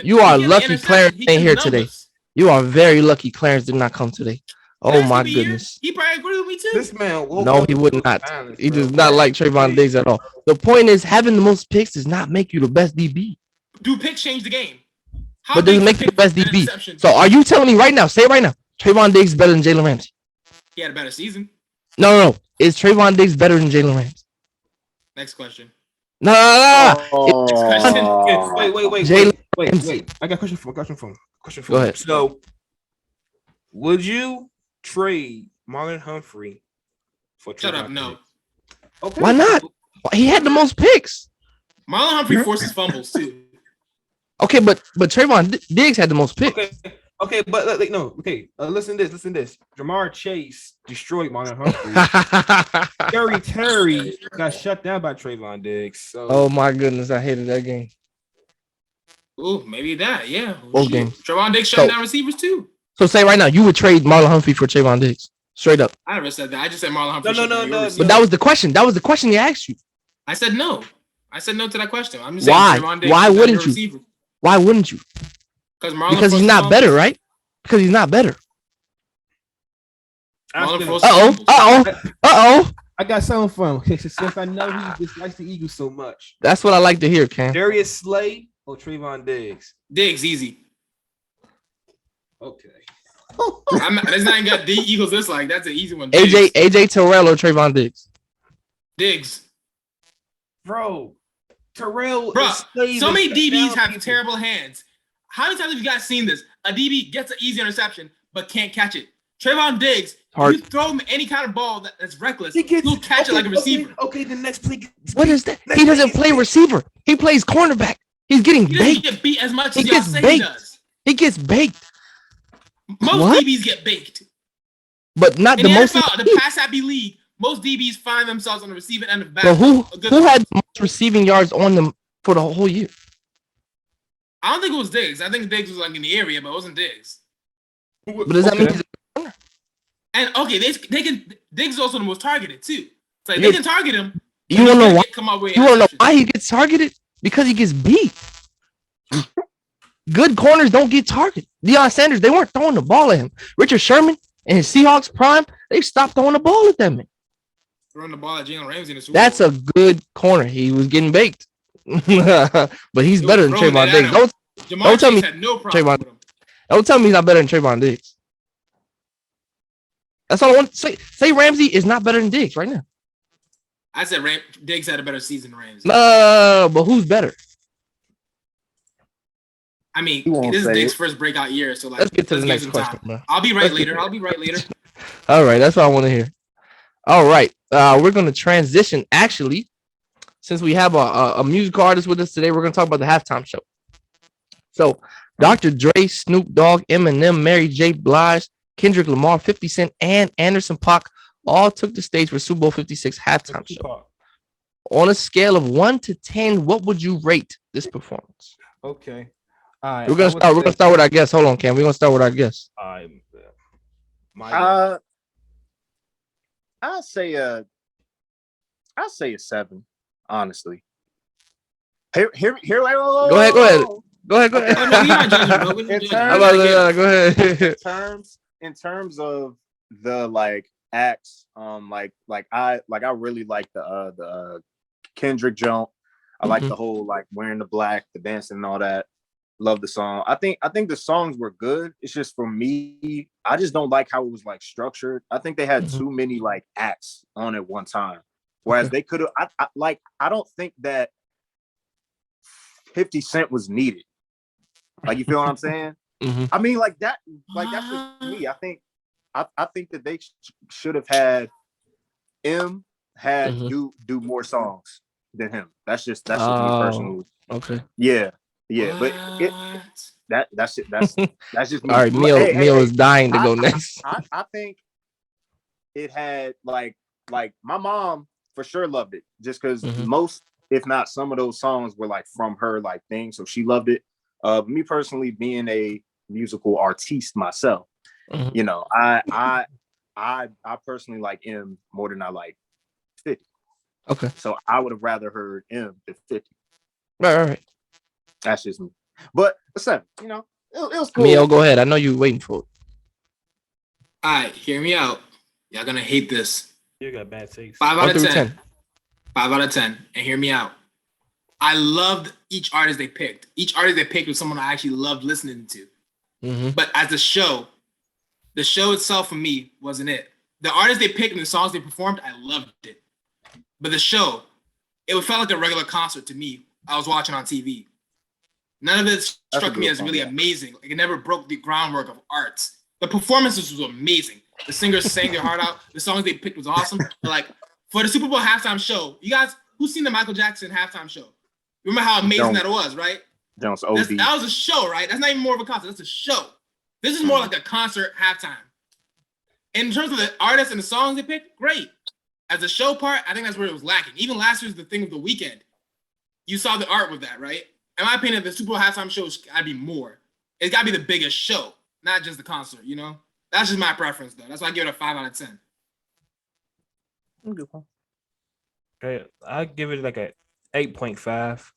Speaker 1: You are lucky Clarence ain't here today. You are very lucky Clarence did not come today. Oh my goodness.
Speaker 2: He probably agreed with me too.
Speaker 3: This man
Speaker 1: no, he would not. He does not like Trayvon Diggs at all. The point is, having the most picks does not make you the best DB.
Speaker 2: Do picks change the game?
Speaker 1: But does it make you the best DB? So are you telling me right now, say it right now, Trayvon Diggs is better than Jalen Ramsey?
Speaker 2: He had a better season.
Speaker 1: No. Is Trayvon Diggs better than Jalen Ramsey?
Speaker 2: Next question.
Speaker 1: No.
Speaker 3: Wait. I got a question for him.
Speaker 1: Go ahead.
Speaker 3: So, would you trade Marlon Humphrey for Trayvon?
Speaker 2: Shut up, no.
Speaker 3: Okay.
Speaker 1: Why not? He had the most picks.
Speaker 2: Marlon Humphrey forces fumbles too.
Speaker 1: Okay, but Trayvon Diggs had the most picks.
Speaker 3: Okay, but no. Okay, listen to this. Jamar Chase destroyed Marlon Humphrey. Terry got shut down by Trayvon Diggs. So.
Speaker 1: Oh my goodness, I hated that game.
Speaker 2: Ooh, maybe that. Yeah.
Speaker 1: Both games.
Speaker 2: Trayvon Diggs shut down receivers too.
Speaker 1: So say right now, you would trade Marlon Humphrey for Trayvon Diggs, straight up.
Speaker 2: I never said that. I just said Marlon Humphrey.
Speaker 3: No.
Speaker 1: But that was the question. That was the question he asked you.
Speaker 2: I said no. I said no to that question. I'm just
Speaker 1: Why?
Speaker 2: saying Trayvon Diggs.
Speaker 1: Why wouldn't you? Why wouldn't you? Because he's not better, right? Because he's not better. Uh-oh.
Speaker 5: I got something for him. Since I know he dislikes the Eagles so much.
Speaker 1: That's what I like to hear, Cam.
Speaker 3: Darius Slay or Trayvon Diggs?
Speaker 2: Diggs, easy.
Speaker 3: Okay.
Speaker 2: That's not even got the Eagles dislike. That's an easy one.
Speaker 1: AJ Terrell or Trayvon Diggs?
Speaker 2: Diggs.
Speaker 3: Bro, Terrell.
Speaker 2: Bro, so many DBs have terrible hands. How many times have you guys seen this? A DB gets an easy interception but can't catch it. Trayvon Diggs, you throw him any kind of ball that's reckless, he'll catch it like a receiver.
Speaker 3: Okay, the next play.
Speaker 1: What is that? He doesn't play receiver. He plays cornerback. He's getting baked.
Speaker 2: He doesn't get beat as much as y'all say he does.
Speaker 1: He gets baked.
Speaker 2: Most DBs get baked.
Speaker 1: But not
Speaker 2: in
Speaker 1: the most.
Speaker 2: The pass happy league, most DBs find themselves on the receiving end of back.
Speaker 1: But who had the most receiving yards on them for the whole year?
Speaker 2: I don't think it was Diggs. I think Diggs was like in the area, but it wasn't Diggs.
Speaker 1: But does that mean he's a corner?
Speaker 2: And okay, they can. Diggs is also the most targeted too. So they can target him.
Speaker 1: You don't know why? You don't know why he gets targeted? Because he gets beat. Good corners don't get targeted. Deion Sanders, they weren't throwing the ball at him. Richard Sherman and his Seahawks prime, they stopped throwing the ball at that man.
Speaker 2: Throwing the ball at Jalen Ramsey in the Super Bowl.
Speaker 1: That's a good corner. He was getting baked. But he's better than Trayvon Diggs. Don't tell me Trayvon. Don't tell me he's not better than Trayvon Diggs. That's all I want to say. Say Ramsey is not better than Diggs right now.
Speaker 2: I said Diggs had a better season than Ramsey.
Speaker 1: No, but who's better?
Speaker 2: I mean, this is Diggs' first breakout year, so like,
Speaker 1: let's get to the next question, bro.
Speaker 2: I'll be right later.
Speaker 1: All right, that's what I want to hear. All right, we're going to transition. Actually, since we have a musical artist with us today, we're going to talk about the halftime show. So, Dr. Dre, Snoop Dogg, Eminem, Mary J. Blige, Kendrick Lamar, 50 Cent, and Anderson.paak all took the stage for Super Bowl 56 halftime show. On a scale of 1 to 10, what would you rate this performance?
Speaker 5: Okay. All right.
Speaker 1: We're gonna start with our guest. Hold on, Cam. We're gonna start with our guest.
Speaker 4: I'll say a 7, honestly. Here.
Speaker 1: Go ahead. Go ahead.
Speaker 4: In terms of the like acts, I really like the Kendrick jump. I like the whole like wearing the black, the dancing and all that. Love the song. I think the songs were good. It's just for me, I just don't like how it was like structured. I think they had too many like acts on at one time. Whereas they could have I don't think that 50 Cent was needed. Like, you feel what I'm saying? I mean, like that's just me. I think that they should have had do more songs than him. That's just me personally.
Speaker 1: Okay.
Speaker 4: Yeah. Yeah, but that's just me.
Speaker 1: All right, Mio is dying to go next.
Speaker 4: I think it had like my mom for sure loved it just because most, if not some of those songs were like from her like thing, so she loved it. Me personally, being a musical artiste myself, you know, I personally like M more than I like 50.
Speaker 1: Okay.
Speaker 4: So I would have rather heard M than 50.
Speaker 1: Right.
Speaker 4: That's just me. But a 7, you know, it was cool.
Speaker 1: Mio, go ahead. I know you waiting for it.
Speaker 2: All right, hear me out. Y'all gonna hate this.
Speaker 6: You got bad taste.
Speaker 2: 5 out of 10. 5 out of 10. And hear me out. I loved each artist they picked. Each artist they picked was someone I actually loved listening to. But as a show, the show itself for me wasn't it. The artists they picked and the songs they performed, I loved it. But the show, it felt like a regular concert to me. I was watching on TV. None of it struck me as really amazing. Like, it never broke the groundwork of arts. The performances was amazing. The singers sang their heart out. The songs they picked was awesome. But like for the Super Bowl halftime show, you guys, who's seen the Michael Jackson halftime show? Remember how amazing that it was, right?
Speaker 4: That
Speaker 2: was a show, right? That's not even more of a concert. That's a show. This is more like a concert halftime. In terms of the artists and the songs they picked, great. As a show part, I think that's where it was lacking. Even last year's The Thing of the Weekend, you saw the art with that, right? In my opinion, the Super Bowl halftime shows gotta be more. It's gotta be the biggest show, not just the concert, you know? That's just my preference, though. That's why I give it a 5 out of 10.
Speaker 6: Okay, I give it like a 8.5.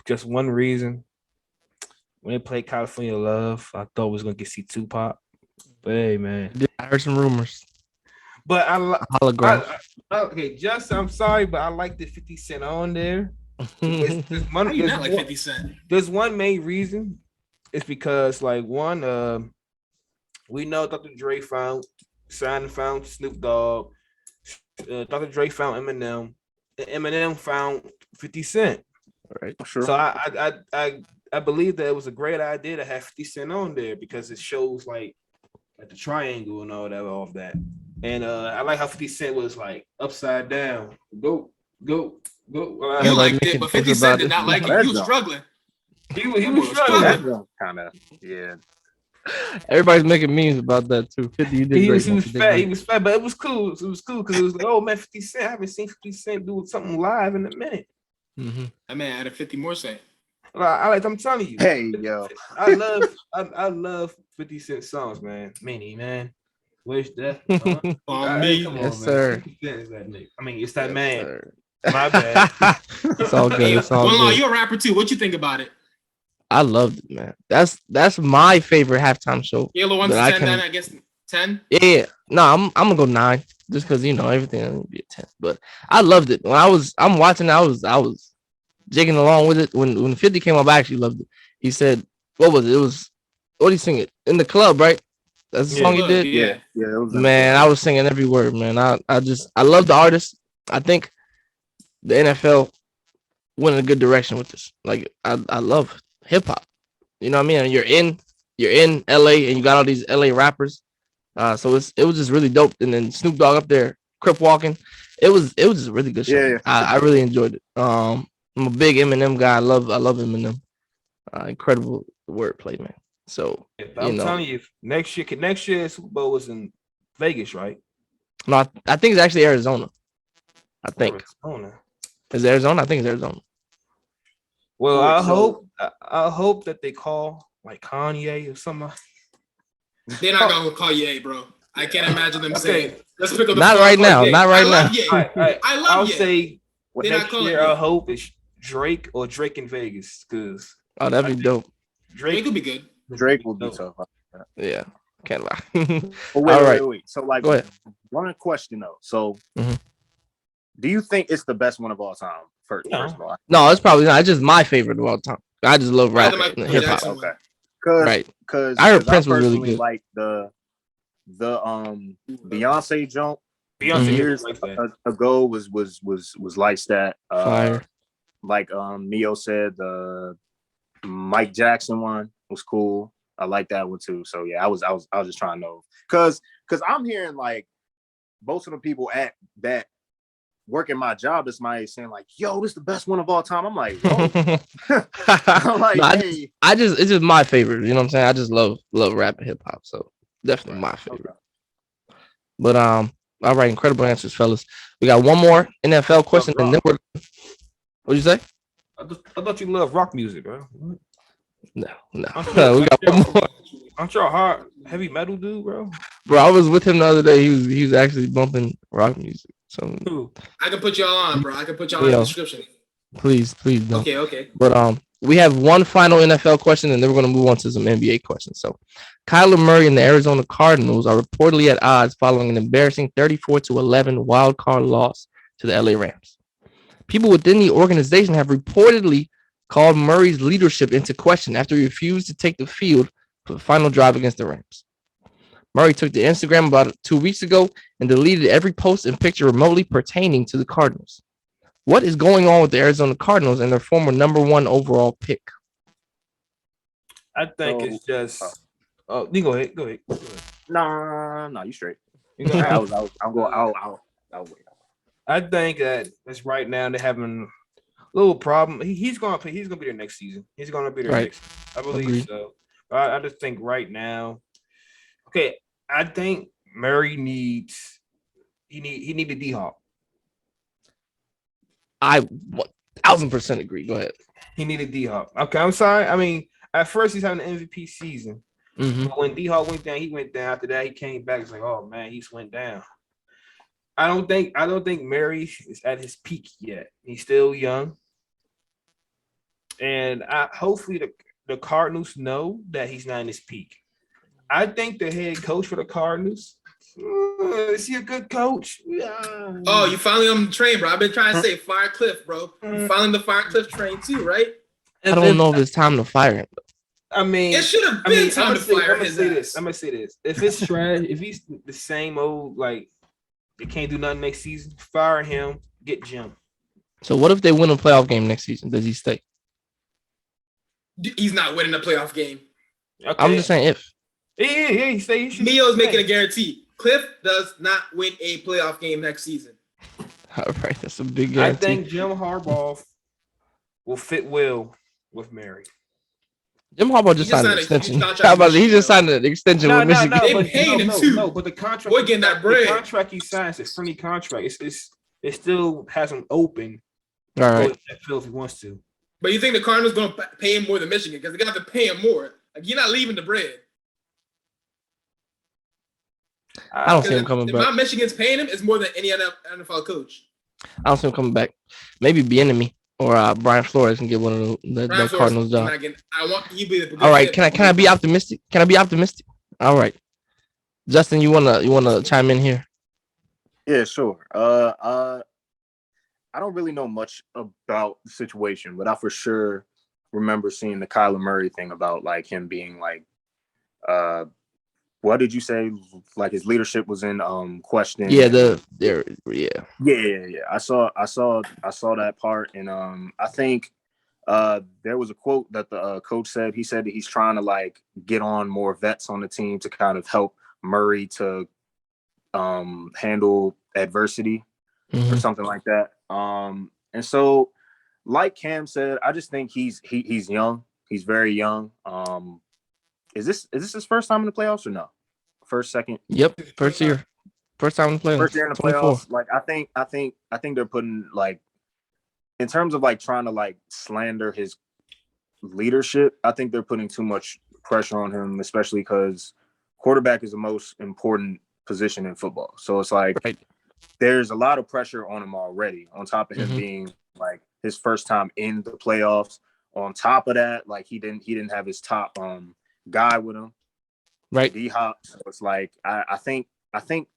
Speaker 6: Just one reason. When they played California Love, I thought we was gonna get see Tupac. But hey, man,
Speaker 1: I heard some rumors.
Speaker 6: But
Speaker 1: hologram.
Speaker 6: Okay, I'm sorry, but I like the 50 Cent on there. There's
Speaker 2: How you not like 50 Cent?
Speaker 6: There's one main reason. It's because like one, we know Dr. Dre found Snoop Dogg. Dr. Dre found Eminem. And Eminem found 50 Cent.
Speaker 1: All right,
Speaker 4: sure.
Speaker 6: So I believe that it was a great idea to have 50 Cent on there because it shows like the triangle and all that off that. And I like how 50 Cent was like upside down. Go.
Speaker 2: You liked it, but 50 Cent did not like it. He was struggling.
Speaker 6: He was struggling.
Speaker 4: Kind of, yeah.
Speaker 1: Everybody's making memes about that too. 50, you did
Speaker 6: He
Speaker 1: great.
Speaker 6: was fat, but it was cool. It was cool because it was like, oh man, 50 Cent. I haven't seen 50 Cent do something live in a minute.
Speaker 2: That man had a 50 more Cent.
Speaker 6: I'm telling you.
Speaker 4: Hey, yo.
Speaker 6: I love 50 Cent songs, man. Many, man. Wish that.
Speaker 2: On me.
Speaker 6: Come on,
Speaker 1: Yes,
Speaker 6: man.
Speaker 1: sir.
Speaker 6: I mean, it's that man.
Speaker 1: Sir.
Speaker 6: My bad.
Speaker 1: It's all good. It's all good.
Speaker 2: You're a rapper too. What you think about it?
Speaker 1: I loved it, man. That's my favorite halftime show.
Speaker 2: Yellow 1 to 10, then I guess 10.
Speaker 1: Yeah. No, I'm gonna go 9 just because everything I'm gonna be a 10. But I loved it. When I'm watching, I was jigging along with it. When 50 came up, I actually loved it. He said, what was it? It was what did he sing it? In the Club, right? That's the song he did?
Speaker 2: Yeah.
Speaker 1: Man, I was singing every word, man. I love the artist. I think the NFL went in a good direction with this. Like I love hip hop. You know what I mean? And you're in LA and you got all these LA rappers. So it was just really dope. And then Snoop Dogg up there, crip walking. It was just a really good show.
Speaker 4: Yeah.
Speaker 1: I really enjoyed it. I'm a big Eminem guy. I love Eminem. Incredible wordplay, man. So
Speaker 6: I'm telling you, next year Super Bowl was in Vegas, right?
Speaker 1: No, I think it's actually Arizona. I think
Speaker 6: Arizona.
Speaker 1: It's Arizona. I think it's Arizona.
Speaker 6: Well, I hope that they call like Kanye or something.
Speaker 2: They're not gonna call Ye, bro. I can't imagine them saying. Let's pick up the
Speaker 1: Not right now. Not right now.
Speaker 6: I love I'll say
Speaker 2: next
Speaker 6: year I hope it's Drake or Drake in Vegas because
Speaker 1: that'd be dope.
Speaker 2: Drake would be good.
Speaker 4: Drake will be tough.
Speaker 1: Yeah, can't lie.
Speaker 4: Wait. So like,
Speaker 1: go ahead.
Speaker 4: One question though. So, do you think it's the best one of all time? First of all,
Speaker 1: no, it's probably not. It's just my favorite of all time. I just love rap and hip hop.
Speaker 4: Okay. Because
Speaker 1: I heard Prince was really good.
Speaker 4: Like the Beyonce jump.
Speaker 6: Beyonce
Speaker 4: years ago was like that.
Speaker 1: Fire.
Speaker 4: Like Mio said, the Mike Jackson one was cool. I like that one too. So yeah, I was just trying to know because I'm hearing like most of the people at that working my job, this somebody saying like, "Yo, this is the best one of all time." I'm like, "Whoa!" I'm like,
Speaker 1: No,
Speaker 4: "Hey,
Speaker 1: it's just my favorite. You know what I'm saying? I just love rap and hip hop. So definitely my favorite.
Speaker 4: okay.
Speaker 1: But all right, incredible answers, fellas. We got one more NFL question, and then we're. What'd you say?
Speaker 6: I thought you love rock music, bro.
Speaker 1: No. We
Speaker 6: Aren't
Speaker 1: got one more.
Speaker 6: Aren't y'all hard heavy metal dude, bro?
Speaker 1: Bro, I was with him the other day. He was actually bumping rock music. So
Speaker 6: Who?
Speaker 2: I can put y'all on, bro. I can put y'all in the description.
Speaker 1: Please don't.
Speaker 2: Okay.
Speaker 1: But we have one final NFL question, and then we're gonna move on to some NBA questions. So, Kyler Murray and the Arizona Cardinals are reportedly at odds following an embarrassing 34-11 wild card loss to the LA Rams. People within the organization have reportedly called Murray's leadership into question after he refused to take the field for the final drive against the Rams. Murray took to Instagram about 2 weeks ago and deleted every post and picture remotely pertaining to the Cardinals. What is going on with the Arizona Cardinals and their former number 1 overall pick?
Speaker 6: I think it's just. Oh, you go ahead.
Speaker 4: No, you straight.
Speaker 6: You go
Speaker 4: I'm going. I'll wait.
Speaker 6: I think that's right now they're having a little problem. He's gonna be there next season. He's gonna be there next season. I believe
Speaker 1: Agreed.
Speaker 6: so. I just think right now. Okay, I think Murray needs a D-Hop.
Speaker 1: I 1000% agree. Go ahead.
Speaker 6: He needed D-Hop. Okay, I'm sorry. I mean, at first he's having an MVP season.
Speaker 1: Mm-hmm.
Speaker 6: But when D-Hop went down, he went down. After that, he came back. It's like, oh man, he's went down. I don't think Murray is at his peak yet. He's still young. And hopefully the Cardinals know that he's not in his peak. I think the head coach for the Cardinals, is he a good coach?
Speaker 2: Oh, you finally on the train, bro. I've been trying to say fire Cliff, bro. You finally on the fire Cliff train too, right?
Speaker 1: I don't know if it's time to fire him.
Speaker 6: I mean,
Speaker 2: it should have been time to fire his ass.
Speaker 6: I'm gonna say this. If it's trash, if he's the same old, like, they can't do nothing next season, fire him, get Jim.
Speaker 1: So what if they win a playoff game next season? Does he stay?
Speaker 2: He's not winning a playoff game.
Speaker 1: Okay. I'm just saying if.
Speaker 6: Yeah, he stay.
Speaker 2: Neo's making a guarantee. Cliff does not win a playoff game next season.
Speaker 1: All right, that's a big guarantee.
Speaker 6: I think Jim Harbaugh will fit well with Mary.
Speaker 1: Jim Harbaugh just signed an extension. How about he just signed an extension with Michigan?
Speaker 2: They paying him too.
Speaker 6: No, but the contract.
Speaker 2: We're getting that bread.
Speaker 6: The contract he signs is a friendly contract. It still has him open.
Speaker 1: All right.
Speaker 6: If he wants to.
Speaker 2: But you think the Cardinals going to pay him more than Michigan because they're going to have to pay him more? Like, you're not leaving the bread.
Speaker 1: I don't see him coming back.
Speaker 2: If Michigan's paying him, it's more than any other NFL coach.
Speaker 1: I don't see him coming back. Maybe Bieniemy or Brian Flores can get one of the Cardinals job.
Speaker 2: I want you be the.
Speaker 1: All right, can I be optimistic? Can I be optimistic? All right, Justin, you wanna chime in here?
Speaker 4: Yeah, sure. I don't really know much about the situation, but I for sure remember seeing the Kyler Murray thing about like him being like, what did you say? Like his leadership was in question.
Speaker 1: Yeah,
Speaker 4: Yeah. I saw that part, and I think there was a quote that the coach said. He said that he's trying to like get on more vets on the team to kind of help Murray to handle adversity or something like that. And so, like Cam said, I just think he's young. He's very young. Is this his first time in the playoffs or no? First, second?
Speaker 1: Yep, first year. First time in the playoffs.
Speaker 4: First year in the
Speaker 1: 24.
Speaker 4: playoffs. Like I think they're putting like, in terms of like trying to like slander his leadership, I think they're putting too much pressure on him, especially because quarterback is the most important position in football. So it's like there's a lot of pressure on him already, on top of him being like his first time in the playoffs. On top of that, like he didn't have his top guy with him,
Speaker 1: right?
Speaker 4: D-Hop. So it's like I think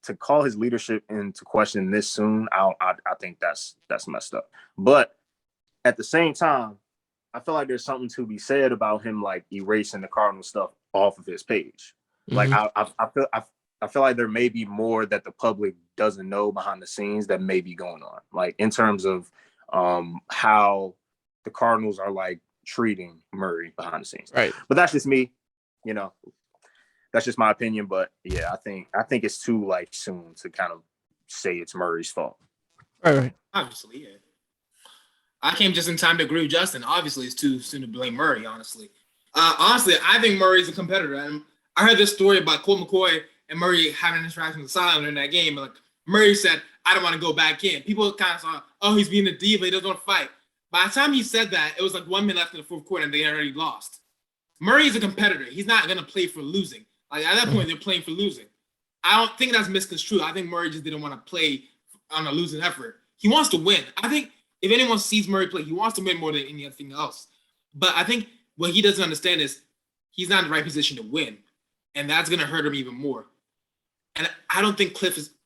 Speaker 4: to call his leadership into question this soon, I think that's messed up. But at the same time, I feel like there's something to be said about him like erasing the Cardinal stuff off of his page. Like I feel like there may be more that the public doesn't know behind the scenes that may be going on, like in terms of how the Cardinals are like treating Murray behind the scenes.
Speaker 1: Right.
Speaker 4: But that's just me, that's just my opinion. But yeah, I think it's too like soon to kind of say it's Murray's fault.
Speaker 1: Right.
Speaker 2: Obviously, yeah. I came just in time to agree with Justin. Obviously, it's too soon to blame Murray, honestly. Honestly, I think Murray's a competitor. And I heard this story about Colt McCoy and Murray having an interaction with the sideline in that game. Like Murray said, I don't want to go back in. People kind of saw, oh, he's being a diva. He doesn't want to fight. By the time he said that, it was like 1 minute left in the fourth quarter and they already lost. Murray is a competitor. He's not going to play for losing. Like at that point, they're playing for losing. I don't think that's misconstrued. I think Murray just didn't want to play on a losing effort. He wants to win. I think if anyone sees Murray play, he wants to win more than anything else. But I think what he doesn't understand is he's not in the right position to win. And that's going to hurt him even more. And I don't think Cliff is –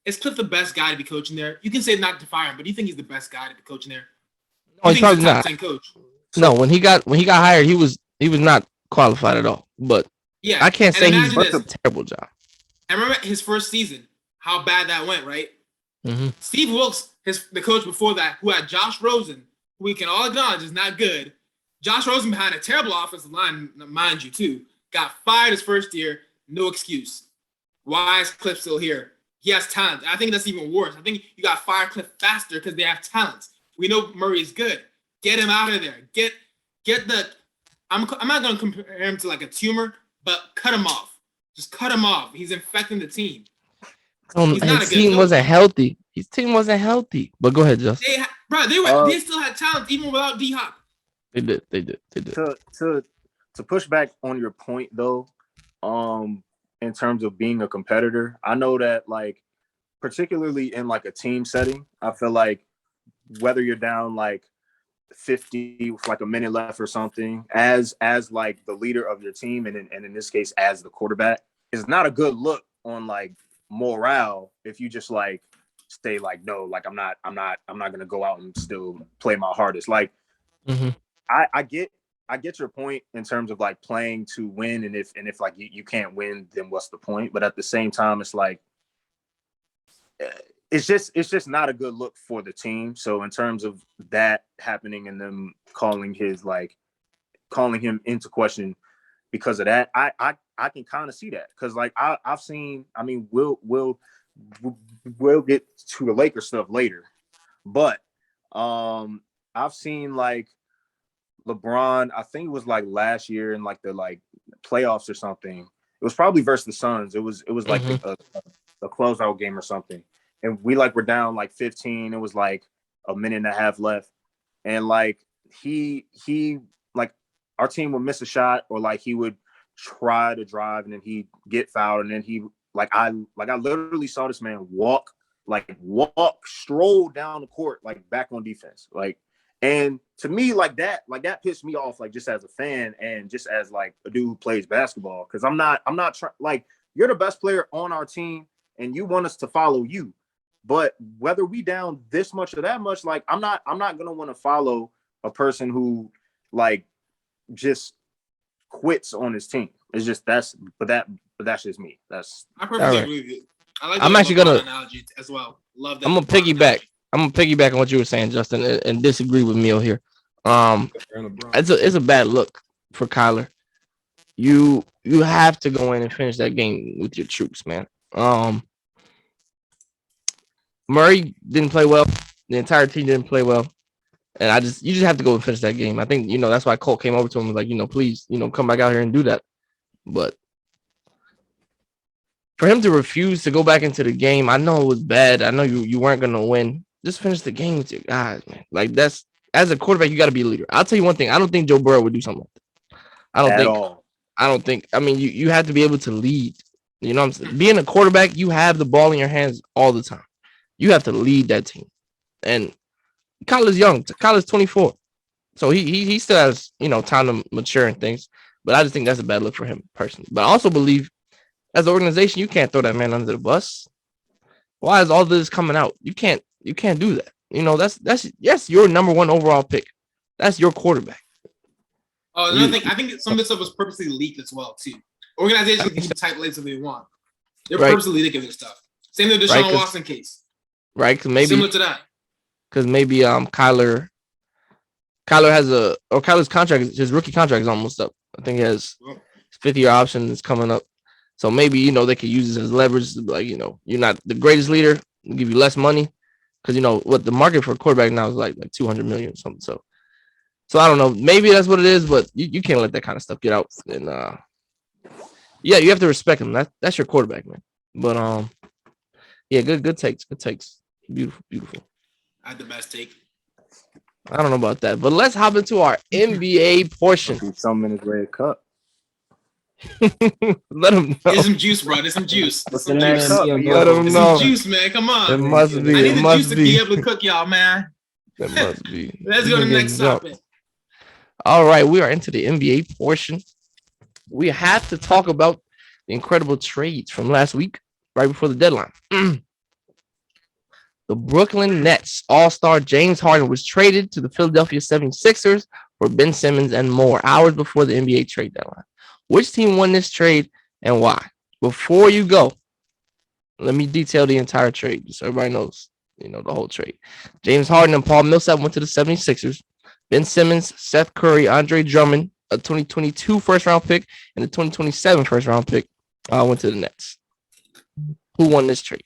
Speaker 2: is Cliff the best guy to be coaching there? You can say not to fire him, but do you think he's the best guy to be coaching there?
Speaker 1: No, he's probably not.
Speaker 2: Coach?
Speaker 1: No, when he got hired, he was not qualified at all. But
Speaker 2: yeah,
Speaker 1: I can't say he's done a terrible job.
Speaker 2: I remember his first season, how bad that went, right?
Speaker 1: Mm-hmm.
Speaker 2: Steve Wilkes, the coach before that, who had Josh Rosen, who we can all acknowledge is not good. Josh Rosen behind a terrible offensive line, mind you, too. Got fired his first year, no excuse. Why is Cliff still here? He has talent. I think that's even worse. I think you got to fire Cliff faster because they have talent. We know Murray is good. Get him out of there. Get the. I'm not going to compare him to like a tumor, but cut him off. Just cut him off. He's infecting the team.
Speaker 1: His team wasn't healthy. His team wasn't healthy. But go ahead, Justin.
Speaker 2: They still had talent even without D-Hop.
Speaker 1: They did.
Speaker 4: To push back on your point though, in terms of being a competitor, I know that like particularly in like a team setting, I feel like whether you're down like 50 with like a minute left or something, as like the leader of your team, and in this case as the quarterback, is not a good look on like morale if you just like stay like, no, like I'm not gonna go out and still play my hardest. Like I get your point in terms of like playing to win, and if like you can't win, then what's the point? But at the same time, it's like it's just not a good look for the team. So in terms of that happening and them calling him into question because of that, I can kind of see that, because like I've seen. I mean, we'll get to the Lakers stuff later, but I've seen like LeBron. I think it was like last year in like the like playoffs or something. It was probably versus the Suns. It was like a closeout game or something, and we like were down like 15. It was like a minute and a half left, and like he like our team would miss a shot, or like he would try to drive and then he'd get fouled, and then he I literally saw this man stroll down the court like back on defense, like. And to me, like that pissed me off, like just as a fan and just as like a dude who plays basketball. Because I'm not trying, like, you're the best player on our team and you want us to follow you. But whether we down this much or that much, like I'm not gonna want to follow a person who like just quits on his team. It's just that's just me.
Speaker 2: I perfectly agree with you. I like
Speaker 1: I'm actually gonna
Speaker 2: analogy as well. Love that.
Speaker 1: I'm gonna piggyback. I'm gonna piggyback on what you were saying, Justin, and disagree with Meal here. It's a bad look for Kyler. You have to go in and finish that game with your troops, man. Murray didn't play well. The entire team didn't play well, and you just have to go and finish that game. I think that's why Colt came over to him and was like, please, come back out here and do that. But for him to refuse to go back into the game, I know it was bad. I know you weren't gonna win. Just finish the game with your guys, man. Like that's, as a quarterback, you got to be a leader. I'll tell you one thing. I don't think Joe Burrow would do something like that. I don't think. I mean, you have to be able to lead. You know what I'm saying? Being a quarterback, you have the ball in your hands all the time. You have to lead that team. And Kyler's young. Kyler's 24. So he still has, time to mature and things. But I just think that's a bad look for him personally. But I also believe as an organization, you can't throw that man under the bus. Why is all this coming out? You can't do that. That's your number one overall pick. That's your quarterback.
Speaker 2: Oh, another thing, I think some of this stuff was purposely leaked as well, too. Organizations can keep the type lates if they want. They're purposely leaking this stuff. Same with the Deshaun Watson case.
Speaker 1: Right, because maybe
Speaker 2: similar to that.
Speaker 1: Because maybe Kyler has Kyler's contract, his rookie contract is almost up. I think he has his 5th-year option is coming up. So maybe, they could use it as leverage. Like, you're not the greatest leader. We'll give you less money. because what the market for a quarterback now is like 200 million or something. So I don't know. Maybe that's what it is, but you can't let that kind of stuff get out. And yeah, you have to respect him. That's your quarterback, man. But yeah, good takes. Good takes. Beautiful.
Speaker 2: I had the best take.
Speaker 1: I don't know about that, but let's hop into our NBA portion.
Speaker 4: Some in his red cup.
Speaker 1: Let him know.
Speaker 2: There's some juice, bro. There's some juice.
Speaker 4: What's
Speaker 2: Some
Speaker 4: in that
Speaker 2: juice.
Speaker 4: cup?
Speaker 1: Let him
Speaker 2: There's
Speaker 1: know.
Speaker 2: some juice, man. Come on.
Speaker 1: It must be.
Speaker 2: I need
Speaker 1: It
Speaker 2: the
Speaker 1: must
Speaker 2: juice to
Speaker 1: be.
Speaker 2: be able to cook y'all, man.
Speaker 1: It must be.
Speaker 2: Let's go to the next topic.
Speaker 1: All right, we are into the NBA portion. We have to talk about the incredible trades from last week, right before the deadline. The Brooklyn Nets all-star James Harden was traded to the Philadelphia 76ers for Ben Simmons and more hours before the NBA trade deadline. Which team won this trade and why? Before you go, let me detail the entire trade so everybody knows, the whole trade. James Harden and Paul Millsap went to the 76ers. Ben Simmons, Seth Curry, Andre Drummond, a 2022 first-round pick, and a 2027 first-round pick went to the Nets. Who won this trade?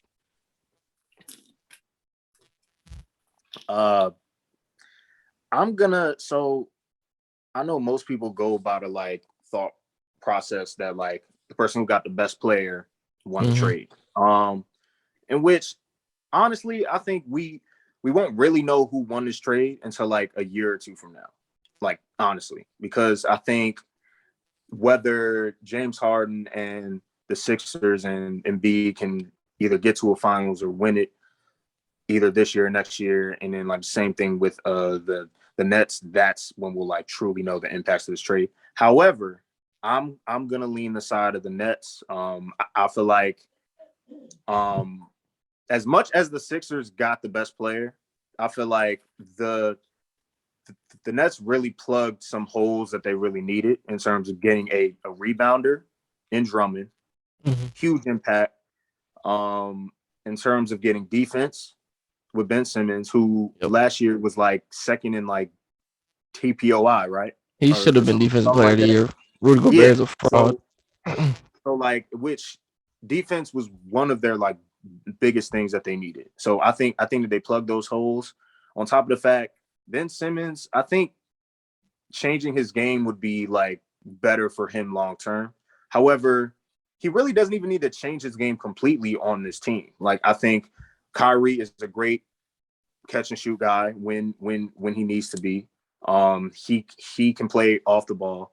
Speaker 4: So I know most people go about a thought process that the person who got the best player won the trade. In which honestly, I think we won't really know who won this trade until a year or two from now. Honestly, because I think whether James Harden and the Sixers and Embiid can either get to a finals or win it either this year or next year, and then the same thing with the Nets. That's when we'll truly know the impacts of this trade. However, I'm gonna lean the side of the Nets. I feel like as much as the Sixers got the best player, I feel like the Nets really plugged some holes that they really needed in terms of getting a rebounder in Drummond, huge impact. In terms of getting defense with Ben Simmons, who last year was second in TPOI, right?
Speaker 1: He should have been defensive player of the year. Rudy Gobert is a fraud.
Speaker 4: So which defense was one of their biggest things that they needed. So I think that they plugged those holes. On top of the fact, Ben Simmons, I think changing his game would be better for him long term. However, he really doesn't even need to change his game completely on this team. I think Kyrie is a great catch and shoot guy when he needs to be. He can play off the ball.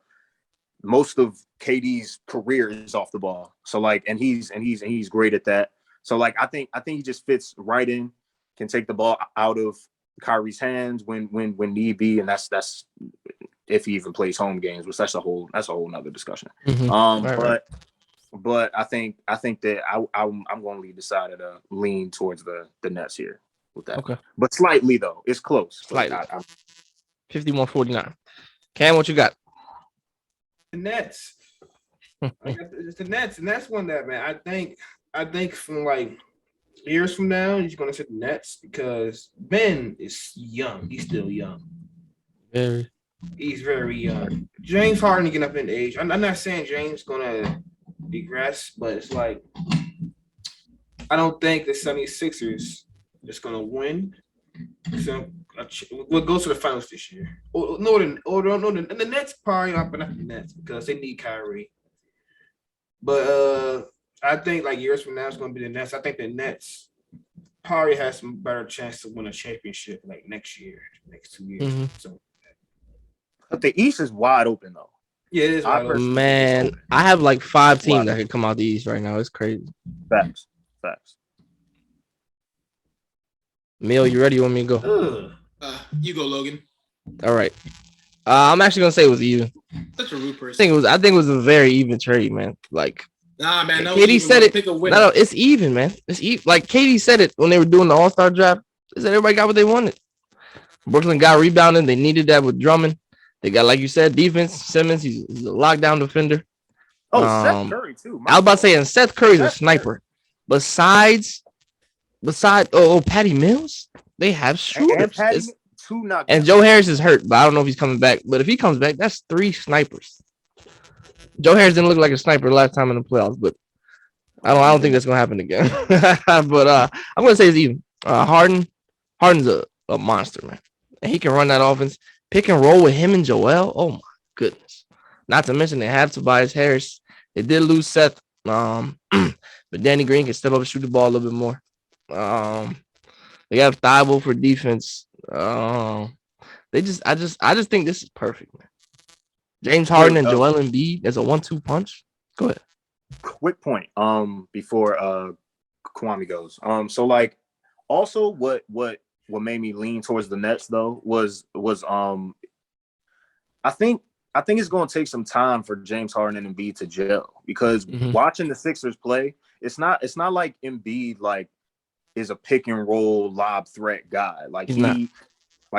Speaker 4: Most of KD's career is off the ball. So and he's great at that. So I think he just fits right in, can take the ball out of Kyrie's hands when need be, and that's if he even plays home games, which that's a whole nother discussion.
Speaker 1: Right.
Speaker 4: But I think that I'm going to lead the side of the lean towards the Nets here with that. Okay, but slightly though, it's close.
Speaker 1: Slightly. 51-49. Cam, what you got?
Speaker 6: The Nets. It's the Nets, and that's one that, man, I think from years from now, he's going to sit the Nets because Ben is young. He's still young.
Speaker 1: Very.
Speaker 6: He's very young. James Harden getting up in age. I'm not saying James going to regress, but it's I don't think the 76ers is going to win. So we'll go to the finals this year. The Nets probably not the Nets because they need Kyrie. But I think years from now it's going to be the Nets. I think the Nets probably has some better chance to win a championship next year, next 2 years. So,
Speaker 4: but the East is wide open though.
Speaker 6: Yeah, it is wide open.
Speaker 1: Man, I have 5 teams that could come out the East right now. It's crazy.
Speaker 4: Facts.
Speaker 1: Meal, you ready? You want me to go?
Speaker 2: You go, Logan.
Speaker 1: All right. I'm actually gonna say it was even.
Speaker 2: Such a rude person.
Speaker 1: I think it was a very even trade, man.
Speaker 2: Nah, man. No,
Speaker 1: KD said it.
Speaker 2: No,
Speaker 1: it's even, man. It's even. KD said it when they were doing the All-Star draft. They said everybody got what they wanted. Brooklyn got rebounding. They needed that with Drummond. They got, like you said, defense. Simmons, he's a lockdown defender.
Speaker 4: Seth Curry too.
Speaker 1: I was about to say, and Seth Curry's a sniper. Besides, Patty Mills, they have shooters. And Joe Harris is hurt, but I don't know if he's coming back. But if he comes back, that's 3 snipers. Joe Harris didn't look like a sniper last time in the playoffs, but I don't think that's gonna happen again. But I'm gonna say it's even. Harden, Harden's a monster, man. And he can run that offense. Pick and roll with him and Joel. Oh my goodness. Not to mention they have Tobias Harris. They did lose Seth. But Danny Green can step up and shoot the ball a little bit more. They have Thibault for defense. I just think this is perfect, man. James Harden and Joel Embiid as a 1-2 punch. Go ahead.
Speaker 4: Quick point. Before Kwame goes. So like, also what made me lean towards the Nets though was I think it's going to take some time for James Harden and Embiid to gel, because watching the Sixers play, it's not like Embiid like is a pick and roll lob threat guy. Like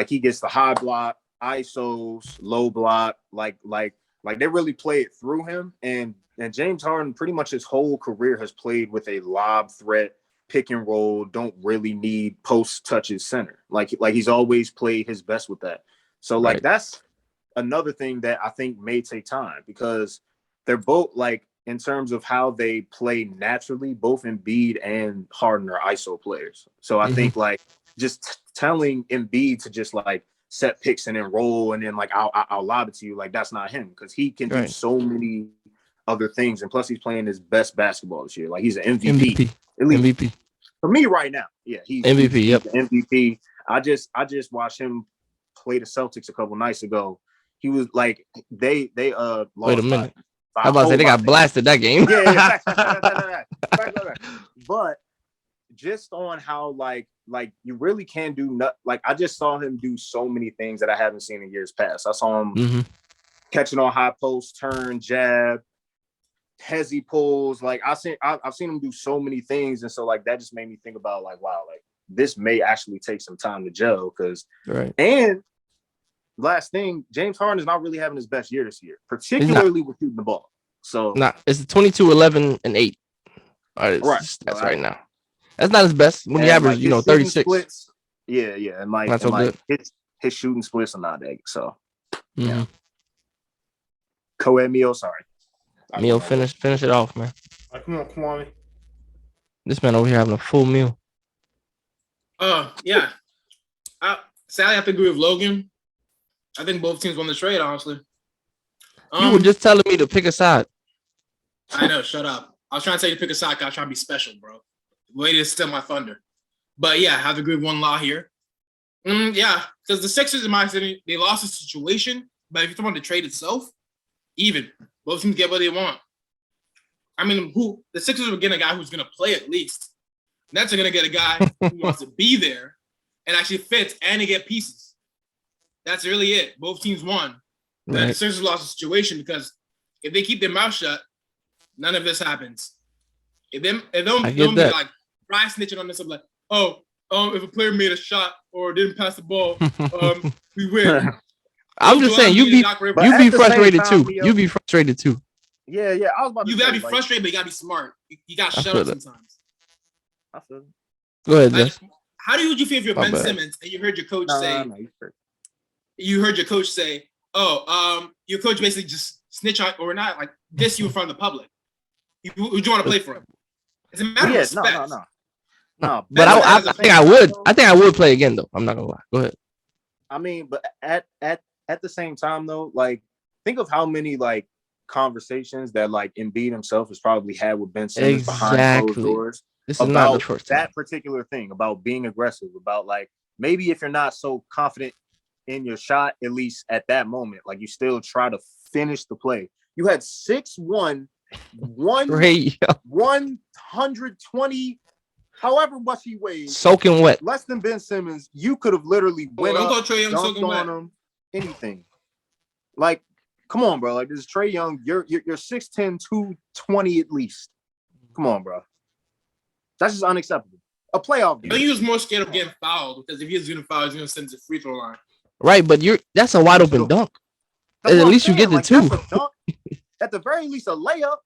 Speaker 4: he gets the high block, ISOs, low block, like they really play it through him. And James Harden pretty much his whole career has played with a lob threat, pick and roll, don't really need post touches center. Like he's always played his best with that. So like that's another thing that I think may take time, because they're both like, in terms of how they play naturally, both Embiid and Harden are ISO players. So I think like just telling Embiid to just like set picks and then roll and then like I'll lob it to you, like that's not him, because he can do so many other things, and plus he's playing his best basketball this year. Like he's an MVP.
Speaker 1: MVP
Speaker 4: for me right now. Yeah, he's
Speaker 1: MVP.
Speaker 4: He's MVP. I just watched him play the Celtics a couple nights ago. He was like they lost.
Speaker 1: Wait a minute. How about to say they got blasted that game?
Speaker 4: Yeah. But just on how like you really can do like I just saw him do so many things that I haven't seen in years past. I saw him catching on high post, turn, jab, hezzy pulls. Like I've seen him do so many things, and so like that just made me think about like, wow, like this may actually take some time to gel. Because and last thing, James Harden is not really having his best year this year, particularly with shooting the ball. So
Speaker 1: it's 22, 11, and 8. All right, that's right now. That's not his best when he averaged, 36.
Speaker 4: Splits, yeah, and like,
Speaker 1: not so good.
Speaker 4: His shooting splits are not that. So yeah. Co-ed Mio, sorry.
Speaker 1: Mio, finish it off, man.
Speaker 3: Come on, Kwame.
Speaker 1: This man over here having a full meal.
Speaker 2: Yeah. Sadly, I have to agree with Logan. I think both teams won the trade, honestly.
Speaker 1: You were just telling me to pick a side.
Speaker 2: I know, shut up. I was trying to tell you to pick a side. I was trying to be special, bro. Way to steal my thunder. But yeah, I have to agree with one law here. Yeah, because the Sixers, in my opinion, they lost the situation. But if you're talking about the trade itself, even. Both teams get what they want. I mean, the Sixers are getting a guy who's going to play at least. Nets are going to get a guy who wants to be there and actually fits and to get pieces. That's really it. Both teams won. Right. The Sixers lost the situation because if they keep their mouth shut, none of this happens. If they don't be like Bryce snitching on this, I'm like, if a player made a shot or didn't pass the ball, we win.
Speaker 1: I'm just saying, you be frustrated too. You be frustrated too.
Speaker 4: Yeah. I was about to
Speaker 2: you gotta be frustrated, but you gotta be smart. You gotta shut up sometimes.
Speaker 4: I feel it.
Speaker 1: Go ahead, Jess.
Speaker 2: How would you feel if you're Ben Simmons and you heard your coach say? You heard your coach say, your coach basically just snitch on or not like diss you in front of the public. Would you want to play for him? It's a matter of respect.
Speaker 4: No.
Speaker 1: But I think I would. I think I would play again though. I'm not gonna lie. Go ahead.
Speaker 4: I mean, but at the same time though, like think of how many like conversations that like Embiid himself has probably had with Ben Simmons behind closed doors.
Speaker 1: This is not the first time.
Speaker 4: That particular thing about being aggressive, about like maybe if you're not so confident in your shot, at least at that moment, like you still try to finish the play. You had 6'1", 120, however much he weighed,
Speaker 1: soaking wet,
Speaker 4: less than Ben Simmons. You could have literally went up, dunked on him, anything. Like, come on, bro. Like this is Trae Young. You're 6'10", 220 at least. Come on, bro. That's just unacceptable. A playoff game.
Speaker 2: I think he was more scared of getting fouled because if he was going to foul, he was going to send to the free throw line.
Speaker 1: Right, but that's a wide open dunk. At least you get the two.
Speaker 4: At the very least, a layup.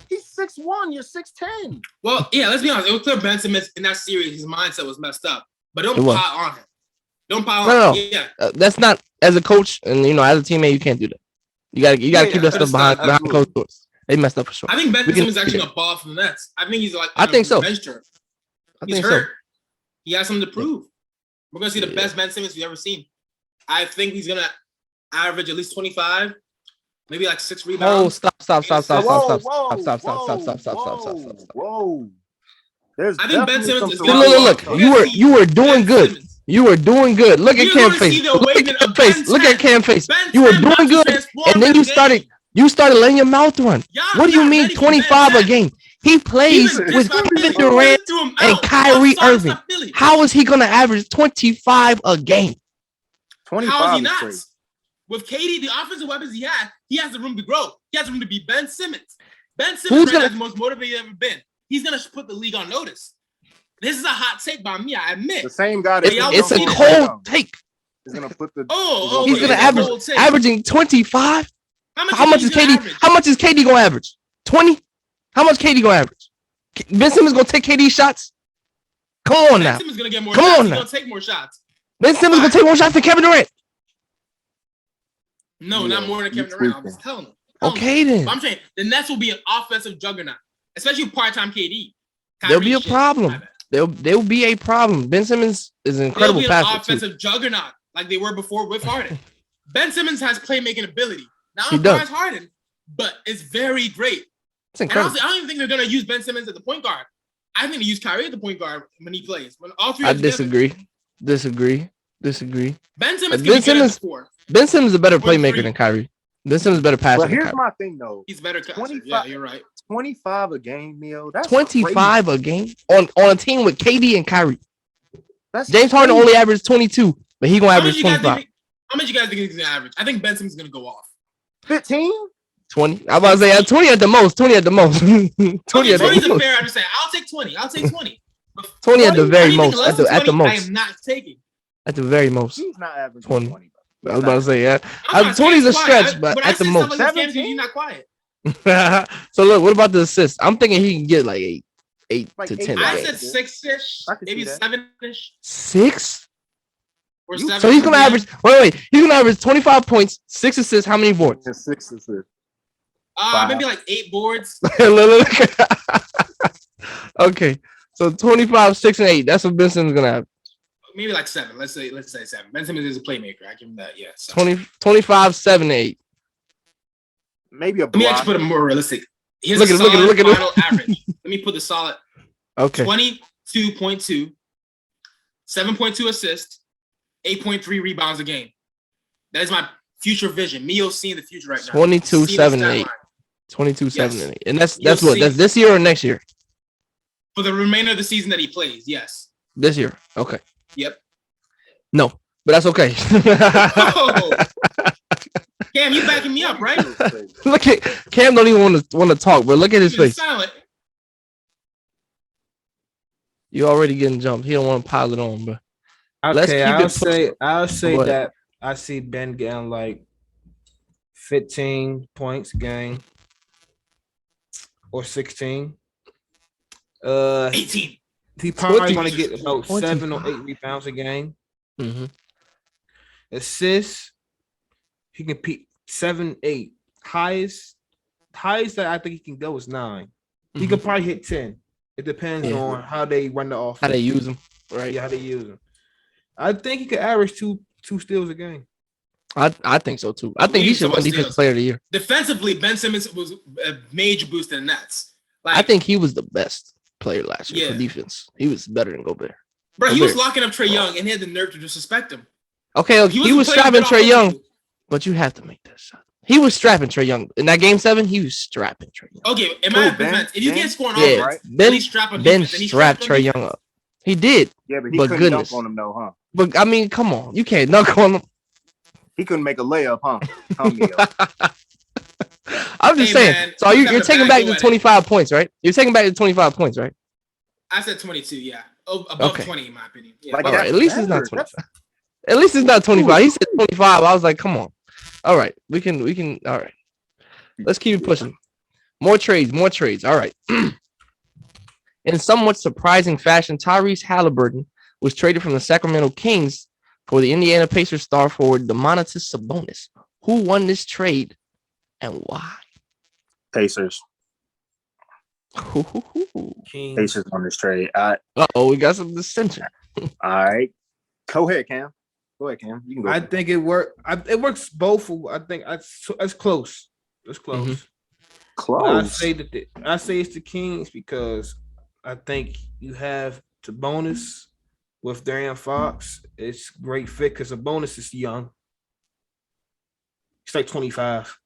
Speaker 4: He's 6'1", you're 6'10".
Speaker 2: Well, yeah, let's be honest. It was clear Ben Simmons in that series, his mindset was messed up. But don't pile on him. Don't pile on him. Yeah.
Speaker 1: That's not, as a coach and as a teammate, you can't do that. You gotta keep that stuff behind closed doors. They messed up for sure.
Speaker 2: I think Ben Simmons is actually gonna ball from the Nets. I think he's like
Speaker 1: I think so.
Speaker 2: He's hurt. He has something to prove. We're gonna see the best Ben Simmons we've ever seen. I think he's gonna average at least 25, maybe like 6 rebounds.
Speaker 1: Oh, stop.
Speaker 4: Whoa. There's
Speaker 2: I think Ben Simmons is
Speaker 1: Look. You were doing good. You were doing good. Look at Cam's face. Look at Cam's face. You were doing good, and then you started letting your mouth run. What do you mean 25 a game? He plays with Kevin Durant and Kyrie Irving. How is he going to average 25 a game?
Speaker 4: 25
Speaker 2: How is he not? With KD, the offensive weapons he has the room to grow. He has the room to be Ben Simmons. Ben Simmons is the most motivated he's ever been. He's going to put the league on notice. This is a hot take by me, I admit.
Speaker 4: The same guy
Speaker 1: it's a cold take.
Speaker 4: He's going to put the
Speaker 1: he's going to averaging 25. How much is KD? How much is KD going to average? 20? How much KD going to average? Ben Simmons going to take KD shots? Come on now.
Speaker 2: Ben Simmons going to get more shots. He's going to take more shots.
Speaker 1: Ben Simmons going to take more shots than Kevin Durant.
Speaker 2: No, not more than Kevin Durant. I'm just telling him.
Speaker 1: Okay, then.
Speaker 2: I'm saying the Nets will be an offensive juggernaut, especially part-time KD.
Speaker 1: There'll be a problem. There'll be a problem. Ben Simmons is an incredible passer.
Speaker 2: An offensive juggernaut like they were before with Harden. Ben Simmons has playmaking ability. Now
Speaker 1: he does.
Speaker 2: Harden, but it's very great.
Speaker 1: It's incredible.
Speaker 2: And honestly, I don't even think they're gonna use Ben Simmons at the point guard. I think they use Kyrie at the point guard when he plays. When all three.
Speaker 1: I disagree. Ben
Speaker 2: Simmons can be score.
Speaker 1: Ben Simmons is a better playmaker than Kyrie. Ben Simmons is a better passer.
Speaker 4: But here's my thing, though.
Speaker 2: He's better. 25, yeah, you're right.
Speaker 4: 25 a game, Neil. That's
Speaker 1: 25
Speaker 4: crazy.
Speaker 1: A game on a team with KD and Kyrie.
Speaker 4: That's
Speaker 1: James Harden only averaged 22, but he gonna average 25.
Speaker 2: How much you guys think he's gonna average? I think Ben Simmons is gonna go off.
Speaker 4: 15?
Speaker 1: 20. I'm about to say 20 at the most. 20 at the most. 20
Speaker 2: okay,
Speaker 1: at the
Speaker 2: 20 is a
Speaker 1: most.
Speaker 2: fair understanding. I'll take 20.
Speaker 1: 20 at the very most. At the most.
Speaker 2: I am not taking.
Speaker 1: At the very most.
Speaker 4: He's not averaging 20.
Speaker 1: I was about to say, yeah. 20 is a stretch, but at the most.
Speaker 2: 17, you're not quiet.
Speaker 1: So look, what about the assists? I'm thinking he can get like 8
Speaker 4: like
Speaker 1: to
Speaker 4: 8
Speaker 1: 10.
Speaker 2: I said 6-ish, maybe 7-ish.
Speaker 1: 6?
Speaker 2: Or 7.
Speaker 1: So he's gonna average. Wait. He's gonna average 25 points, 6 assists. How many boards?
Speaker 4: 6 assists.
Speaker 2: Maybe like 8 boards.
Speaker 1: Okay, so 25, 6, and 8. That's what Ben Simmons is gonna have.
Speaker 2: Maybe like 7. Let's say 7. Ben Simmons is a playmaker. I give him that. Yeah.
Speaker 1: 25, 7, 8.
Speaker 4: Maybe a block.
Speaker 2: Let me actually put it more realistic. Here's
Speaker 1: look
Speaker 2: a
Speaker 1: at it.
Speaker 2: final average. Let me put the solid.
Speaker 1: Okay.
Speaker 2: 22.2, 7.2 assists, 8.3 rebounds a game. That is my future vision. Mio seeing the future right now.
Speaker 1: 22, 7, and 8. 22, 7, and 8. And that's what? That's this year or next year?
Speaker 2: For the remainder of the season that he plays, yes.
Speaker 1: This year. Okay.
Speaker 2: Yep.
Speaker 1: No, but that's okay.
Speaker 2: Oh. Cam, you backing me up, right?
Speaker 1: Look at Cam. Don't even want to talk, but look at his face.
Speaker 2: Silent.
Speaker 1: You already getting jumped. He don't want to pile it on, bro.
Speaker 6: Okay, I'll say that I see Ben getting like 15 points a game or 16.
Speaker 2: 18.
Speaker 6: He probably going to get about
Speaker 1: 25.
Speaker 6: 7 or 8 rebounds a game.
Speaker 1: Mm-hmm.
Speaker 6: Assists, he can peak 7, 8. Highest that I think he can go is 9. He could probably hit 10. It depends on how they run the offense.
Speaker 1: How they use him, right?
Speaker 6: Yeah, how they use him. I think he could average two steals a game.
Speaker 1: I think so too. I think he should win Defensive Player of the Year.
Speaker 2: Defensively, Ben Simmons was a major boost in the Nets. Like,
Speaker 1: I think he was the best player last year for defense. He was better than Gobert.
Speaker 2: Bro, he was locking up Trae Young and he had the nerve to disrespect him.
Speaker 1: Okay, he was strapping Trae Young, but you have to make that shot. He was strapping Trae Young in that game 7. He was strapping Trae Young.
Speaker 2: Okay, in my defense, if you can't score on offense,
Speaker 1: Ben strapped Trae Young up. He did.
Speaker 4: Yeah, but he couldn't dunk on him though, huh?
Speaker 1: But I mean, come on, you can't dunk on him.
Speaker 4: He couldn't make a layup, huh?
Speaker 1: I'm just saying. Man, so you're taking back the 25 points, right? You're taking back the 25 points, right?
Speaker 2: I said 22. Yeah, above 20 in my opinion. Yeah.
Speaker 4: Like
Speaker 1: all right, at least it's not 25. At least it's not 25. He said 25. I was like, come on. All right, we can. All right, let's keep it pushing. More trades. All right. In somewhat surprising fashion, Tyrese Haliburton was traded from the Sacramento Kings for the Indiana Pacers star forward Domantas Sabonis. Who won this trade and why?
Speaker 4: Pacers. Pacers on this trade.
Speaker 1: We got some dissension.
Speaker 4: All right. Go ahead, Cam. You can go.
Speaker 6: I think it worked. It works both. I think that's close. It's close.
Speaker 1: Mhm.
Speaker 4: Close.
Speaker 6: But I say it's the Kings because I think you have Sabonis with De'Aaron Fox. It's great fit because Sabonis is young. He's like 25.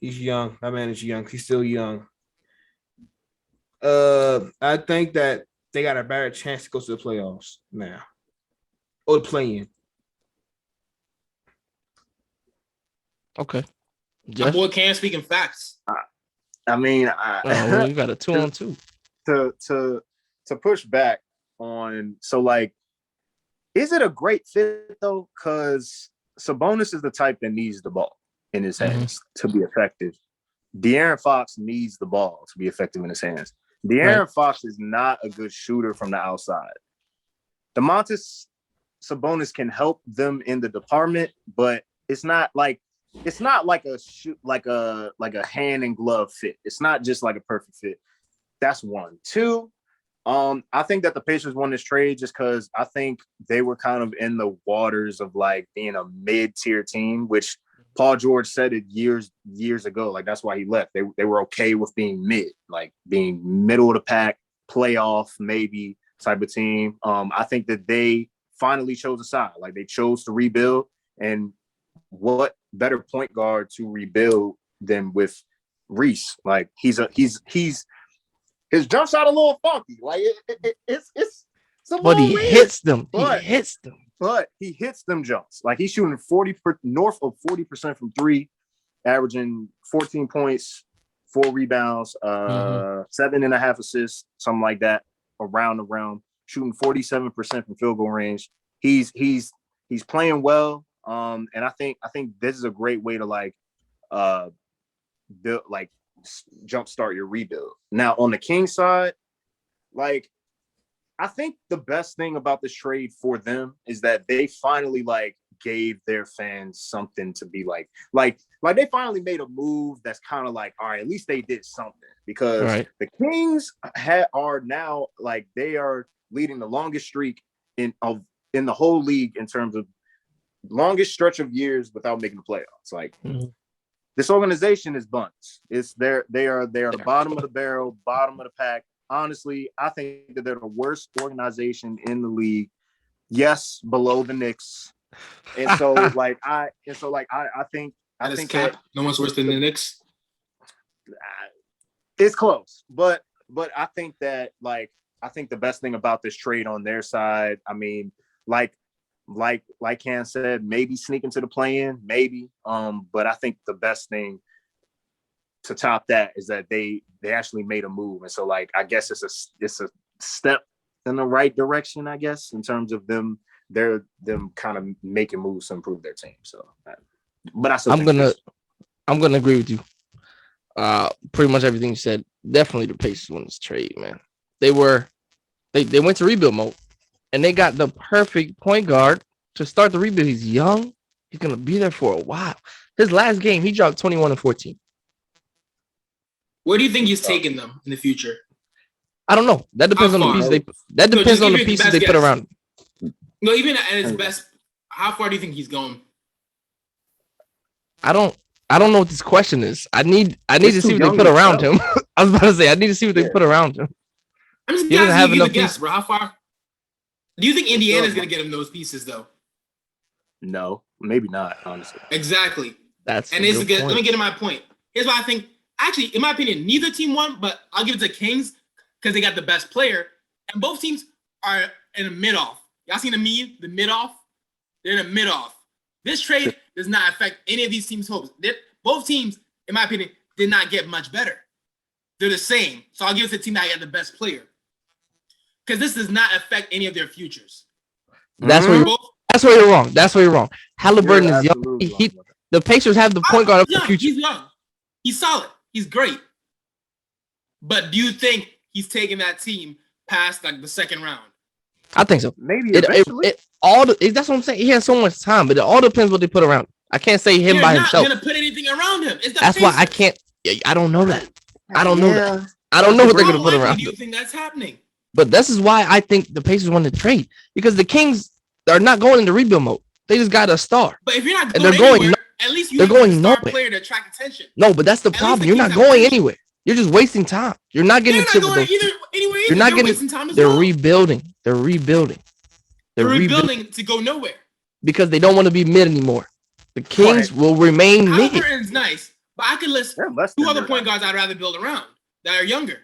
Speaker 6: He's young. That man is young. He's still young. I think that they got a better chance to go to the playoffs now. Or the play-in.
Speaker 1: Okay.
Speaker 2: My
Speaker 1: Jeff?
Speaker 2: boy Cam speaking facts.
Speaker 4: I mean,
Speaker 1: well, you got a 2-on-2.
Speaker 4: to push back on. So, like, is it a great fit though? Because Sabonis is the type that needs the ball in his hands to be effective. De'Aaron Fox needs the ball to be effective in his hands. De'Aaron Fox is not a good shooter from the outside. Domantas Sabonis can help them in the department, but it's not like a hand and glove fit. It's not just like a perfect fit. That's one. Two, I think that the Pacers won this trade just because I think they were kind of in the waters of like being a mid-tier team, which Paul George said it years ago. Like that's why he left. They were okay with being mid, like being middle of the pack, playoff maybe type of team. I think that they finally chose a side. Like they chose to rebuild, and what better point guard to rebuild than with Reese? Like his jump shot a little funky. Like it's a
Speaker 1: But he
Speaker 4: weird,
Speaker 1: hits them.
Speaker 4: but he hits them jumps. Like he's shooting north of 40% from three, averaging 14 points, 4 rebounds, 7.5 assists, something like that, around the realm, shooting 47% from field goal range. He's playing well. And I think this is a great way to build, like jumpstart your rebuild. Now on the Kings side, like I think the best thing about this trade for them is that they finally gave their fans something to be like they finally made a move that's kind of like, all right, at least they did something, because the Kings are now they are leading the longest streak in the whole league in terms of longest stretch of years without making the playoffs. This organization is bunts. They are the bottom of the barrel, bottom of the pack. Honestly, I think that they're the worst organization in the league. Yes, below the Knicks. And so I think
Speaker 2: that no one's worse than the Knicks.
Speaker 4: It's close, but I think that I think the best thing about this trade on their side, I mean, like Cam said, maybe sneak into the play-in, maybe. But I think the best thing to top that is that they actually made a move, and so I guess it's a step in the right direction, I guess, in terms of them kind of making moves to improve their team. So, but I'm
Speaker 1: gonna agree with you. Pretty much everything you said. Definitely the Pacers won this trade, man. They went to rebuild mode, and they got the perfect point guard to start the rebuild. He's young. He's gonna be there for a while. His last game, he dropped 21 and 14.
Speaker 2: Where do you think he's taking them in the future?
Speaker 1: I don't know. That depends on the pieces the pieces they put around.
Speaker 2: No, even at his best, how far do you think he's going?
Speaker 1: I don't know what this question is. I need to see what they put around him. I was about to say I need to see what they put around him.
Speaker 2: I'm just asking you to guess, bro. How far? Do you think Indiana's going to get him those pieces, though?
Speaker 4: No, maybe not, honestly.
Speaker 2: Exactly.
Speaker 1: Let
Speaker 2: me get to my point. Here's why I think, actually, in my opinion, neither team won, but I'll give it to Kings because they got the best player. And both teams are in a mid-off. Y'all seen the mid-off? They're in a mid-off. This trade does not affect any of these teams' hopes. Both teams, in my opinion, did not get much better. They're the same. So I'll give it to the team that got the best player. Because this does not affect any of their futures.
Speaker 1: That's where you're wrong. Haliburton is young. The Pacers have the point guard of the future.
Speaker 2: He's young. He's solid. He's great. But do you think he's taking that team past the second round?
Speaker 1: I think so.
Speaker 4: Maybe eventually.
Speaker 1: That's what I'm saying. He has so much time, but it all depends what they put around. I can't say him by himself.
Speaker 2: They're not going to put anything around him.
Speaker 1: That's why I can't. I don't know that. I don't know that. I don't know what they're going to put around him.
Speaker 2: Do you think that's happening?
Speaker 1: But this is why I think the Pacers won the trade because the Kings are not going into rebuild mode. They just got a star.
Speaker 2: But if you're not
Speaker 1: And
Speaker 2: going
Speaker 1: they're going
Speaker 2: anywhere, at least you
Speaker 1: they're
Speaker 2: have a
Speaker 1: going
Speaker 2: star
Speaker 1: nowhere.
Speaker 2: player to attract attention.
Speaker 1: No, but that's the
Speaker 2: At least
Speaker 1: problem.
Speaker 2: the
Speaker 1: You're
Speaker 2: Kings
Speaker 1: not
Speaker 2: have
Speaker 1: going
Speaker 2: potential.
Speaker 1: anywhere. You're just wasting time. You're not getting
Speaker 2: They're
Speaker 1: a chip
Speaker 2: not
Speaker 1: with
Speaker 2: going
Speaker 1: those.
Speaker 2: anywhere.
Speaker 1: You're not
Speaker 2: They're
Speaker 1: getting.
Speaker 2: wasting time as
Speaker 1: They're
Speaker 2: well.
Speaker 1: rebuilding. They're rebuilding.
Speaker 2: They're rebuilding to go nowhere.
Speaker 1: Because they don't want to be mid anymore. The Kings will remain mid.
Speaker 2: Haliburton's nice, but I could list two other point guards I'd rather build around that are younger.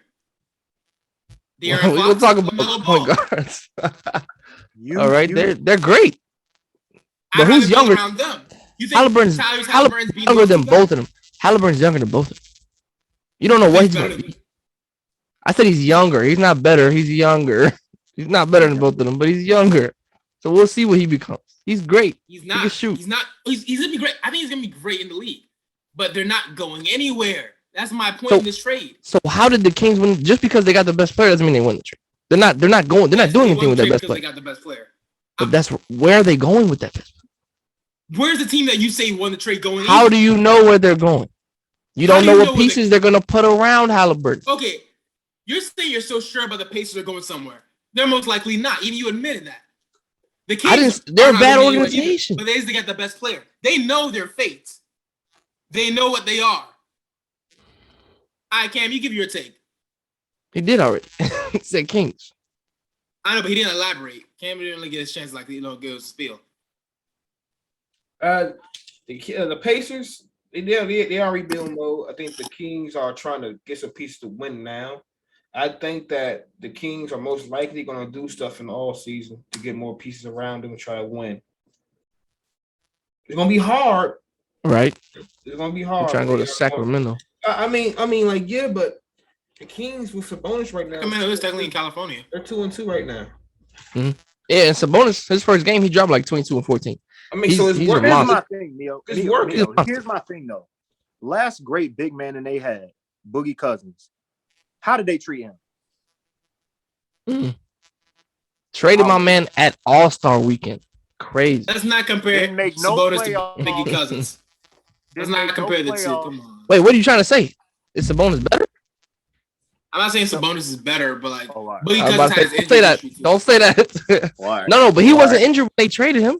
Speaker 1: We're gonna talk about point guards. All right, they're great. But who's younger?
Speaker 2: Around them. You think
Speaker 1: Haliburton's younger than both of them. Haliburton's younger than both of them. You don't know what he's going to be. I said he's younger. He's not better. He's younger. He's not better than both of them, but he's younger. So we'll see what he becomes. He's great.
Speaker 2: He's not.
Speaker 1: He can shoot.
Speaker 2: He's not. He's gonna be great. I think he's gonna be great in the league, but they're not going anywhere. That's my point in this trade.
Speaker 1: So how did the Kings win? Just because they got the best player doesn't mean they win the trade. They're not doing anything with their best player.
Speaker 2: They got the best player.
Speaker 1: But that's where are they going with that best player?
Speaker 2: Where's the team that you say won the trade going?
Speaker 1: How do you know where they're going? You don't know what pieces they're gonna put around Haliburton.
Speaker 2: Okay, you're saying you're so sure about the Pacers are going somewhere. They're most likely not. Even you admitted that. The Kings
Speaker 1: they're a bad organization.
Speaker 2: But they got the best player. They know their fate. They know what they are. All right, Cam, you give your take.
Speaker 1: He did already. He said Kings.
Speaker 2: I know, but he didn't elaborate. Cam didn't really get his chance like give us a spiel.
Speaker 6: The Pacers, they are rebuilding mode. I think the Kings are trying to get some pieces to win now. I think that the Kings are most likely going to do stuff in the all season to get more pieces around them and try to win. It's going to be hard.
Speaker 1: Right.
Speaker 6: It's going to be hard.
Speaker 1: I'm trying to go to Sacramento.
Speaker 6: I mean, like, but the Kings with Sabonis right now.
Speaker 2: Sacramento is technically in California.
Speaker 6: They're 2-2 right now.
Speaker 1: Mm-hmm. Yeah, and Sabonis, his first game, he dropped like 22 and 14.
Speaker 6: I mean, so it's working.
Speaker 4: Here's my thing, Neil.
Speaker 6: Working.
Speaker 4: Here's my thing, though. Last great big man and they had, Boogie Cousins. How did they treat him?
Speaker 1: Traded my man at All-Star Weekend. Crazy.
Speaker 2: Let's not compare Sabonis to Boogie Cousins. Let's not compare the two. Come on.
Speaker 1: Wait, what are you trying to say? Is Sabonis better?
Speaker 2: I'm not saying Sabonis is better, but like
Speaker 1: Boogie Cousins has don't say that. Don't say that.
Speaker 4: Why?
Speaker 1: No, but he wasn't injured when they traded him.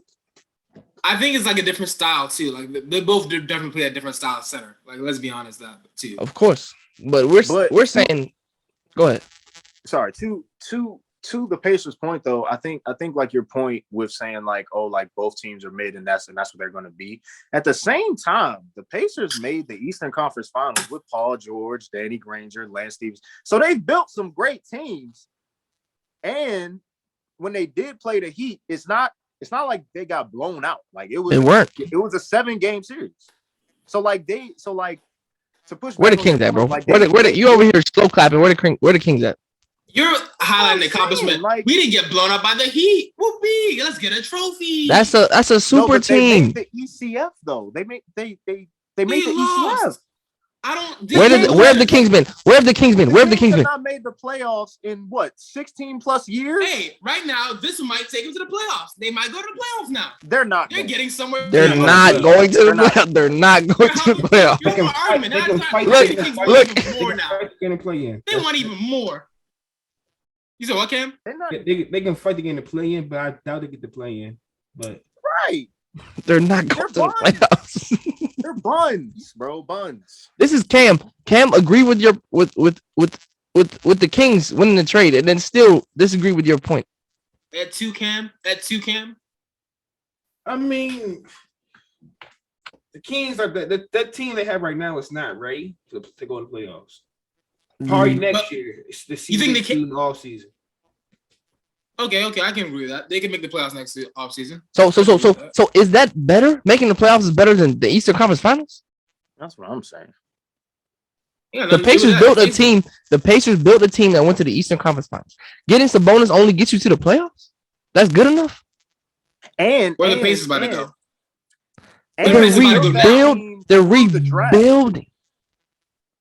Speaker 2: I think it's like a different style too. Like they both definitely play a different style of center. Like let's be honest, that too.
Speaker 1: Of course, but we're saying. Go ahead.
Speaker 4: Sorry. To the Pacers' point though, I think like your point with saying like, oh, like both teams are mid and that's what they're going to be. At the same time, the Pacers made the Eastern Conference Finals with Paul George, Danny Granger, Lance Stevens. So they've built some great teams. And when they did play the Heat, it's not like they got blown out. Like it was a 7-game series. So to push
Speaker 1: where the Kings at, bro? Like you over here slow clapping? Where the Kings at?
Speaker 2: You're highlighting the accomplishment. Like, we didn't get blown up by the Heat. Whoopee! Let's get a trophy.
Speaker 1: That's a super team.
Speaker 4: They made the ECF though. They made the ECF.
Speaker 1: Where have the Kings been? Where have the Kings been? Where have the Kings been?
Speaker 4: Not made the playoffs in 16 plus years.
Speaker 2: Hey, right now this might take them to the playoffs. They might go to the playoffs now.
Speaker 4: They're not.
Speaker 2: They're getting somewhere.
Speaker 1: They're not going to the playoffs. They're not going to the playoffs.
Speaker 2: Look. They want even more. You said what, Cam?
Speaker 5: They can fight to get in the play-in, but I doubt they get the play-in. But
Speaker 4: right,
Speaker 1: they're not going to the playoffs.
Speaker 4: They're buns, bro, buns.
Speaker 1: This is Cam. Cam agree with your with the Kings winning the trade, and then still disagree with your point.
Speaker 2: At two, Cam.
Speaker 6: I mean, the Kings are that team they have right now is not ready to go to the playoffs. Probably next year. It's the season. You think they can off season?
Speaker 2: Okay, I can agree with that. They can make the playoffs next off season.
Speaker 1: So is that better? Making the playoffs is better than the Eastern Conference Finals?
Speaker 4: That's what I'm saying.
Speaker 2: Yeah,
Speaker 1: the Pacers built a team. The Pacers built a team that went to the Eastern Conference Finals. Getting Sabonis only gets you to the playoffs. That's good enough.
Speaker 2: And where the Pacers about to go?
Speaker 1: And they're rebuilding.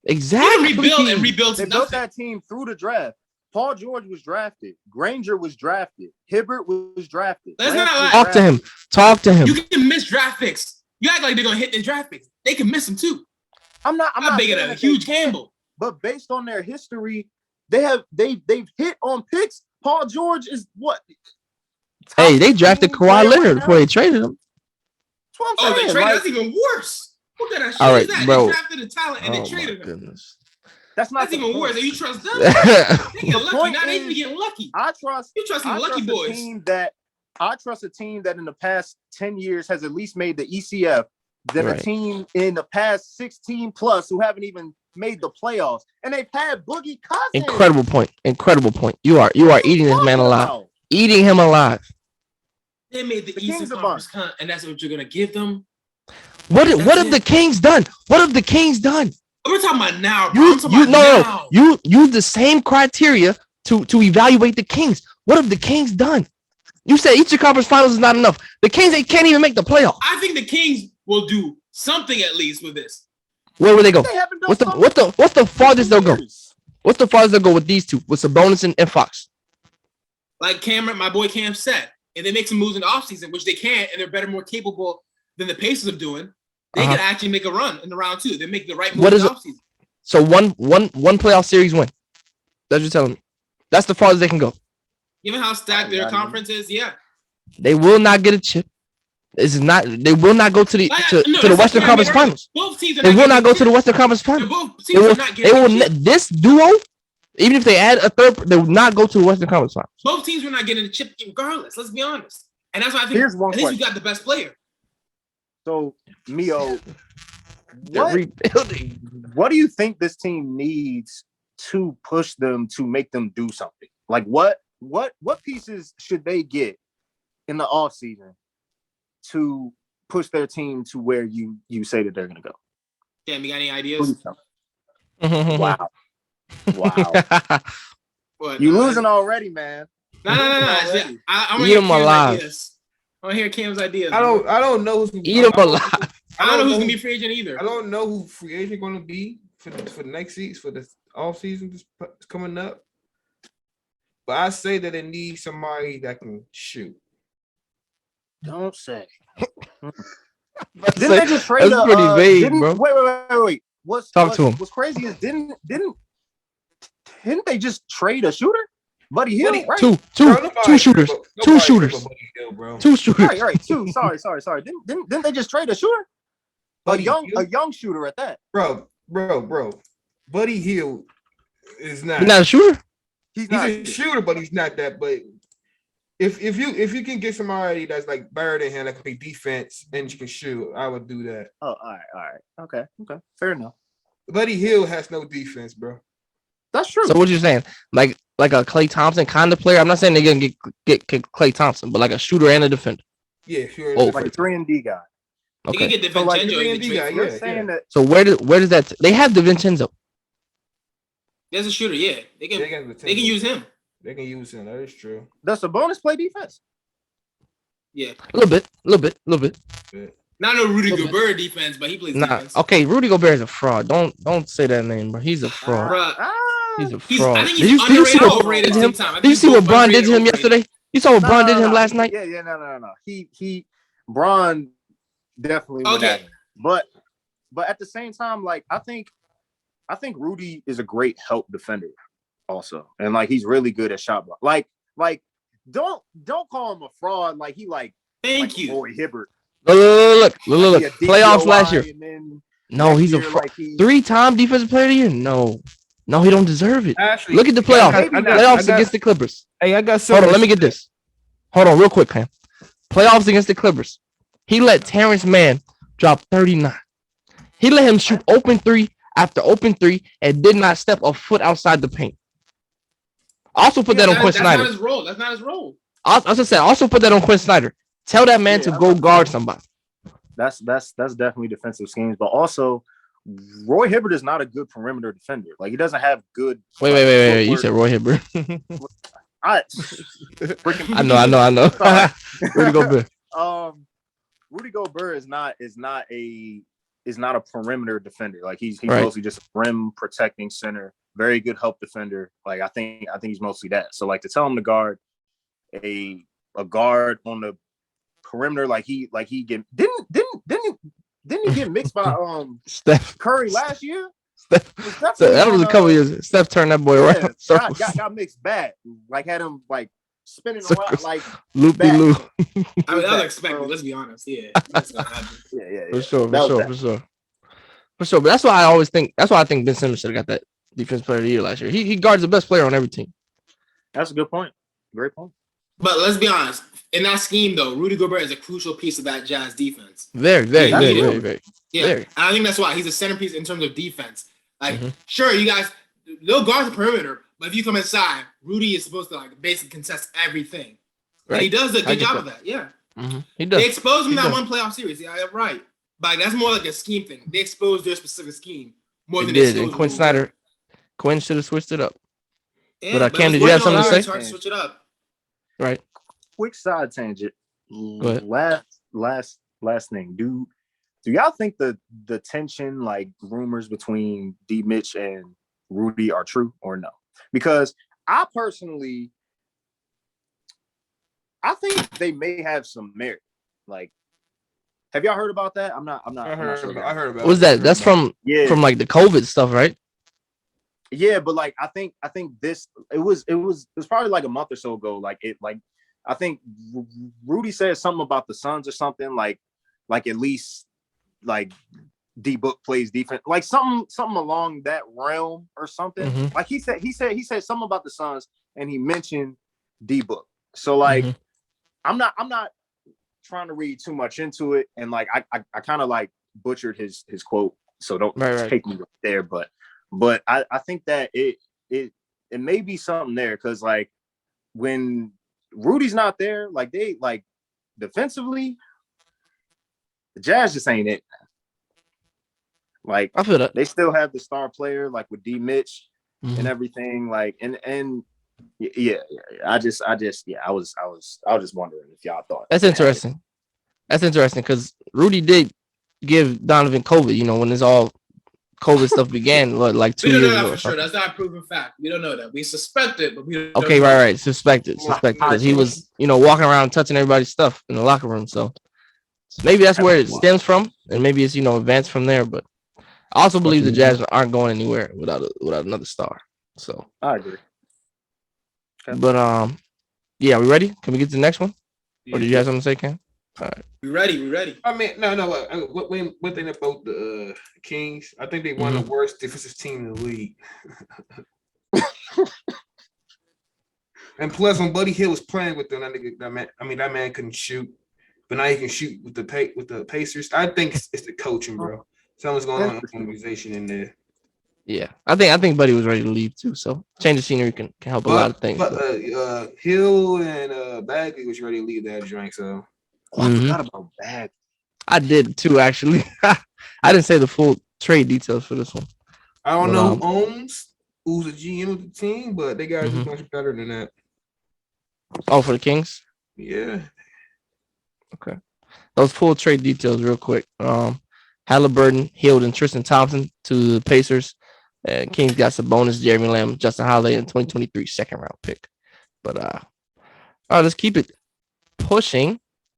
Speaker 1: Exactly.
Speaker 2: They rebuild.
Speaker 4: They built that team through the draft. Paul George was drafted. Granger was drafted. Hibbert was drafted.
Speaker 2: Let's not lie.
Speaker 1: Talk to him.
Speaker 2: You can miss draft picks. You act like they're gonna hit their draft picks. They can miss them too.
Speaker 4: I'm not
Speaker 2: making a huge gamble.
Speaker 4: But based on their history, they've hit on picks. Paul George is what?
Speaker 1: Hey, they drafted Kawhi Leonard before they traded him.
Speaker 4: That's what I'm saying.
Speaker 2: They traded. That's even worse. What kind of shit
Speaker 1: All right,
Speaker 2: is that?
Speaker 1: bro.
Speaker 2: They drafted a talent and they traded him.
Speaker 1: Goodness.
Speaker 4: That's
Speaker 2: even worse. You trust them?
Speaker 1: The
Speaker 2: They get lucky. Now they be getting lucky.
Speaker 4: I trust
Speaker 2: lucky boys.
Speaker 4: I trust a team that in the past 10 years has at least made the ECF than a team in the past 16 plus who haven't even made the playoffs. And they've had Boogie Cousins. Incredible point. You are eating this man alive. Eating him alive.
Speaker 2: They made the Eastern Conference hunt, and that's what you're gonna give them.
Speaker 1: What have the Kings done? What have the Kings done?
Speaker 2: We're talking about now, bro.
Speaker 1: You use the same criteria to evaluate the Kings. What have the Kings done? You said Eastern Conference Finals is not enough. The Kings, they can't even make the playoffs.
Speaker 2: I think the Kings will do something at least with this.
Speaker 1: Where will they go? What's the farthest they'll go? What's the farthest they'll go with these two? With Sabonis and Fox?
Speaker 2: Like Cameron, my boy Cam said, if they make some moves in the offseason, which they can, and they're better, more capable than the Pacers of doing, they can actually make a run in the round 2. They make the right move in the offseason.
Speaker 1: So one playoff series win. That's what you're telling me. That's the farthest they can go.
Speaker 2: Given how stacked their conference is, yeah.
Speaker 1: They will not get a chip. This is not. They will not go to the Western Conference Finals.
Speaker 2: Both teams
Speaker 1: they will not go to the Western Conference Finals.
Speaker 2: Both teams are not getting a chip.
Speaker 1: This duo, even if they add a third, they will not go to the Western Conference Finals.
Speaker 2: Both teams were not getting a chip regardless. Let's be honest. And that's why I think you got the best player.
Speaker 4: So, Mio, what do you think this team needs to push them to make them do something? Like what pieces should they get in the offseason to push their team to where you say that they're going to go?
Speaker 2: Damn, you got any ideas?
Speaker 4: Wow. You losing already, man.
Speaker 2: No. I want to
Speaker 1: hear Cam's ideas.
Speaker 2: I want to hear Cam's ideas.
Speaker 6: I don't know.
Speaker 1: Eat him alive.
Speaker 2: I don't know who's going to be free agent either.
Speaker 6: I don't know who free agent going to be for the next season, for the off season that's coming up. But I say that they need somebody that can shoot.
Speaker 4: Don't say. Didn't they just trade?
Speaker 1: That's pretty vague, bro.
Speaker 4: Wait. What's crazy is didn't they just trade a shooter? Buddy Hill, right?
Speaker 1: Two shooters. Two shooters.
Speaker 4: Right. Two. Sorry. Didn't they just trade a shooter? A young shooter at that.
Speaker 6: Bro. Buddy Hill is not.
Speaker 1: He's not a shooter.
Speaker 6: He's a shooter, but he's not that. But if you can get somebody that's like better than him that can play defense and you can shoot, I would do that.
Speaker 4: Oh, all right. Okay. Fair enough.
Speaker 6: Buddy Hill has no defense, bro.
Speaker 4: That's true.
Speaker 1: So what you saying? Like a Klay Thompson kind of player? I'm not saying they're gonna get Klay Thompson, but like a shooter and a defender.
Speaker 6: Yeah, sure.
Speaker 4: Like a 3-and-D guy.
Speaker 2: Okay. You can get DiVincenzo.
Speaker 1: So where does that? They have DiVincenzo.
Speaker 2: There's a shooter, yeah. They can use him.
Speaker 6: They can use him. That is true.
Speaker 4: Does Sabonis play defense?
Speaker 2: Yeah.
Speaker 1: A little bit.
Speaker 6: Yeah.
Speaker 2: Not no Rudy Gobert defense, but he plays defense.
Speaker 1: Okay, Rudy Gobert is a fraud. Don't say that name, bro. He's a fraud. He's a fraud.
Speaker 2: I think he's underrated,
Speaker 1: Did you see what Bron did to him yesterday? You saw what Bron did to him last night?
Speaker 4: Yeah, no. He Bron definitely went at him. But at the same time, like I think Rudy is a great help defender also. And like he's really good at shot block. Like don't call him a fraud like he
Speaker 2: Thank you.
Speaker 4: Roy Hibbert.
Speaker 1: Look. Playoffs last year. No, he's a fraud. 3-time defensive player of the year? No, he don't deserve it. Actually, look at the playoffs. Playoffs against the Clippers.
Speaker 6: Hey, I got
Speaker 1: something. Hold on, let me get this. Hold on, real quick, man. Playoffs against the Clippers. He let Terrence Mann drop 39. He let him shoot open 3 after open 3 and did not step a foot outside the paint. Also put that on Quinn Snyder.
Speaker 2: That's not his role.
Speaker 1: Also put that on Quinn Snyder. Tell that man to go guard somebody.
Speaker 4: That's definitely defensive schemes, but also Roy Hibbert is not a good perimeter defender. Like he doesn't have good.
Speaker 1: Wait. You said Roy Hibbert.
Speaker 4: I
Speaker 1: know. Rudy Gobert.
Speaker 4: Rudy Gobert is not a perimeter defender. Like he's mostly just a rim protecting center. Very good help defender. Like I think he's mostly that. So like to tell him to guard a guard on the perimeter, like he get didn't he get mixed by
Speaker 1: Steph
Speaker 4: Curry last year?
Speaker 1: So that was a couple years. Steph turned that boy around. Circles.
Speaker 4: Got mixed bad. Like had him like spinning around like
Speaker 1: loopy loop.
Speaker 2: I mean, that was expected. Let's be honest. Yeah.
Speaker 4: Yeah.
Speaker 1: For sure. But that's why I think Ben Simmons should have got that Defensive Player of the Year last year. He guards the best player on every team.
Speaker 4: That's a good point. Great point.
Speaker 2: But let's be honest. In that scheme, though, Rudy Gobert is a crucial piece of that Jazz defense.
Speaker 1: Very.
Speaker 2: Yeah, and I think that's why he's a centerpiece in terms of defense. Like, sure, you guys, they'll guard the perimeter, but if you come inside, Rudy is supposed to like basically contest everything. Right. And he does a good job of that. Yeah.
Speaker 1: He does.
Speaker 2: They exposed him in that one playoff series. Yeah, right. But that's more like a scheme thing. They exposed their specific scheme more than they
Speaker 1: did. And Quinn should have switched it up.
Speaker 2: Yeah,
Speaker 1: but Cam, did you have something to say?
Speaker 2: It's hard to switch it up.
Speaker 1: Right.
Speaker 4: Quick side tangent. Last thing. Do y'all think the tension, like rumors between D Mitch and Rudy are true or no? Because I personally think they may have some merit. Like, have y'all heard about that? I'm not.
Speaker 6: I heard about.
Speaker 1: What was that? That's from like the COVID stuff, right?
Speaker 4: Yeah, but like I think this it was probably like a month or so ago. I think Rudy said something about the Suns or something like at least like D Book plays defense, like something along that realm or something. Like he said something about the Suns and he mentioned D Book. So like I'm not trying to read too much into it, and like I kind of like butchered his quote, so don't take me there, but I think that it may be something there, because like when Rudy's not there, like they like defensively, the Jazz just ain't it. Like
Speaker 1: I feel that
Speaker 4: they still have the star player, like with D Mitch and everything, like and yeah. I was just wondering if y'all thought
Speaker 1: that's interesting. That's interesting because Rudy did give Donovan COVID. You know, when this all COVID stuff began, like 2 years ago.
Speaker 2: We don't know that for sure. That's not a proven fact. We don't know that. We suspect it, but we don't.
Speaker 1: Okay, right. Suspected because he was, walking around touching everybody's stuff in the locker room. So maybe that's where it stems from, and maybe it's advanced from there. But I also believe the Jazz aren't going anywhere without another star. So
Speaker 4: I agree.
Speaker 1: Okay. But yeah, we ready? Can we get to the next one? Or did you have something to say, Cam? All right.
Speaker 2: We ready.
Speaker 6: I mean, no. One thing about the Kings, I think they won the worst defensive team in the league. And plus, when Buddy Hield was playing with them, that man couldn't shoot, but now he can shoot with the Pacers. I think it's the coaching, bro. Something's going on in the organization in there.
Speaker 1: Yeah, I think Buddy was ready to leave too. So change of scenery can help a lot of things.
Speaker 6: But Hill and Bagley was ready to leave that joint. So
Speaker 4: I forgot about Bagley.
Speaker 1: I did too, actually. I didn't say the full trade details for this one.
Speaker 6: I don't know who's the GM of the team, but they got to do much better than that.
Speaker 1: Oh, for the Kings?
Speaker 6: Yeah.
Speaker 1: Okay. Those full trade details real quick. Haliburton, Hield, and Tristan Thompson to the Pacers. And Kings got Sabonis, Jeremy Lamb, Justin Holiday, and 2023 second round pick. But all right, let's keep it pushing.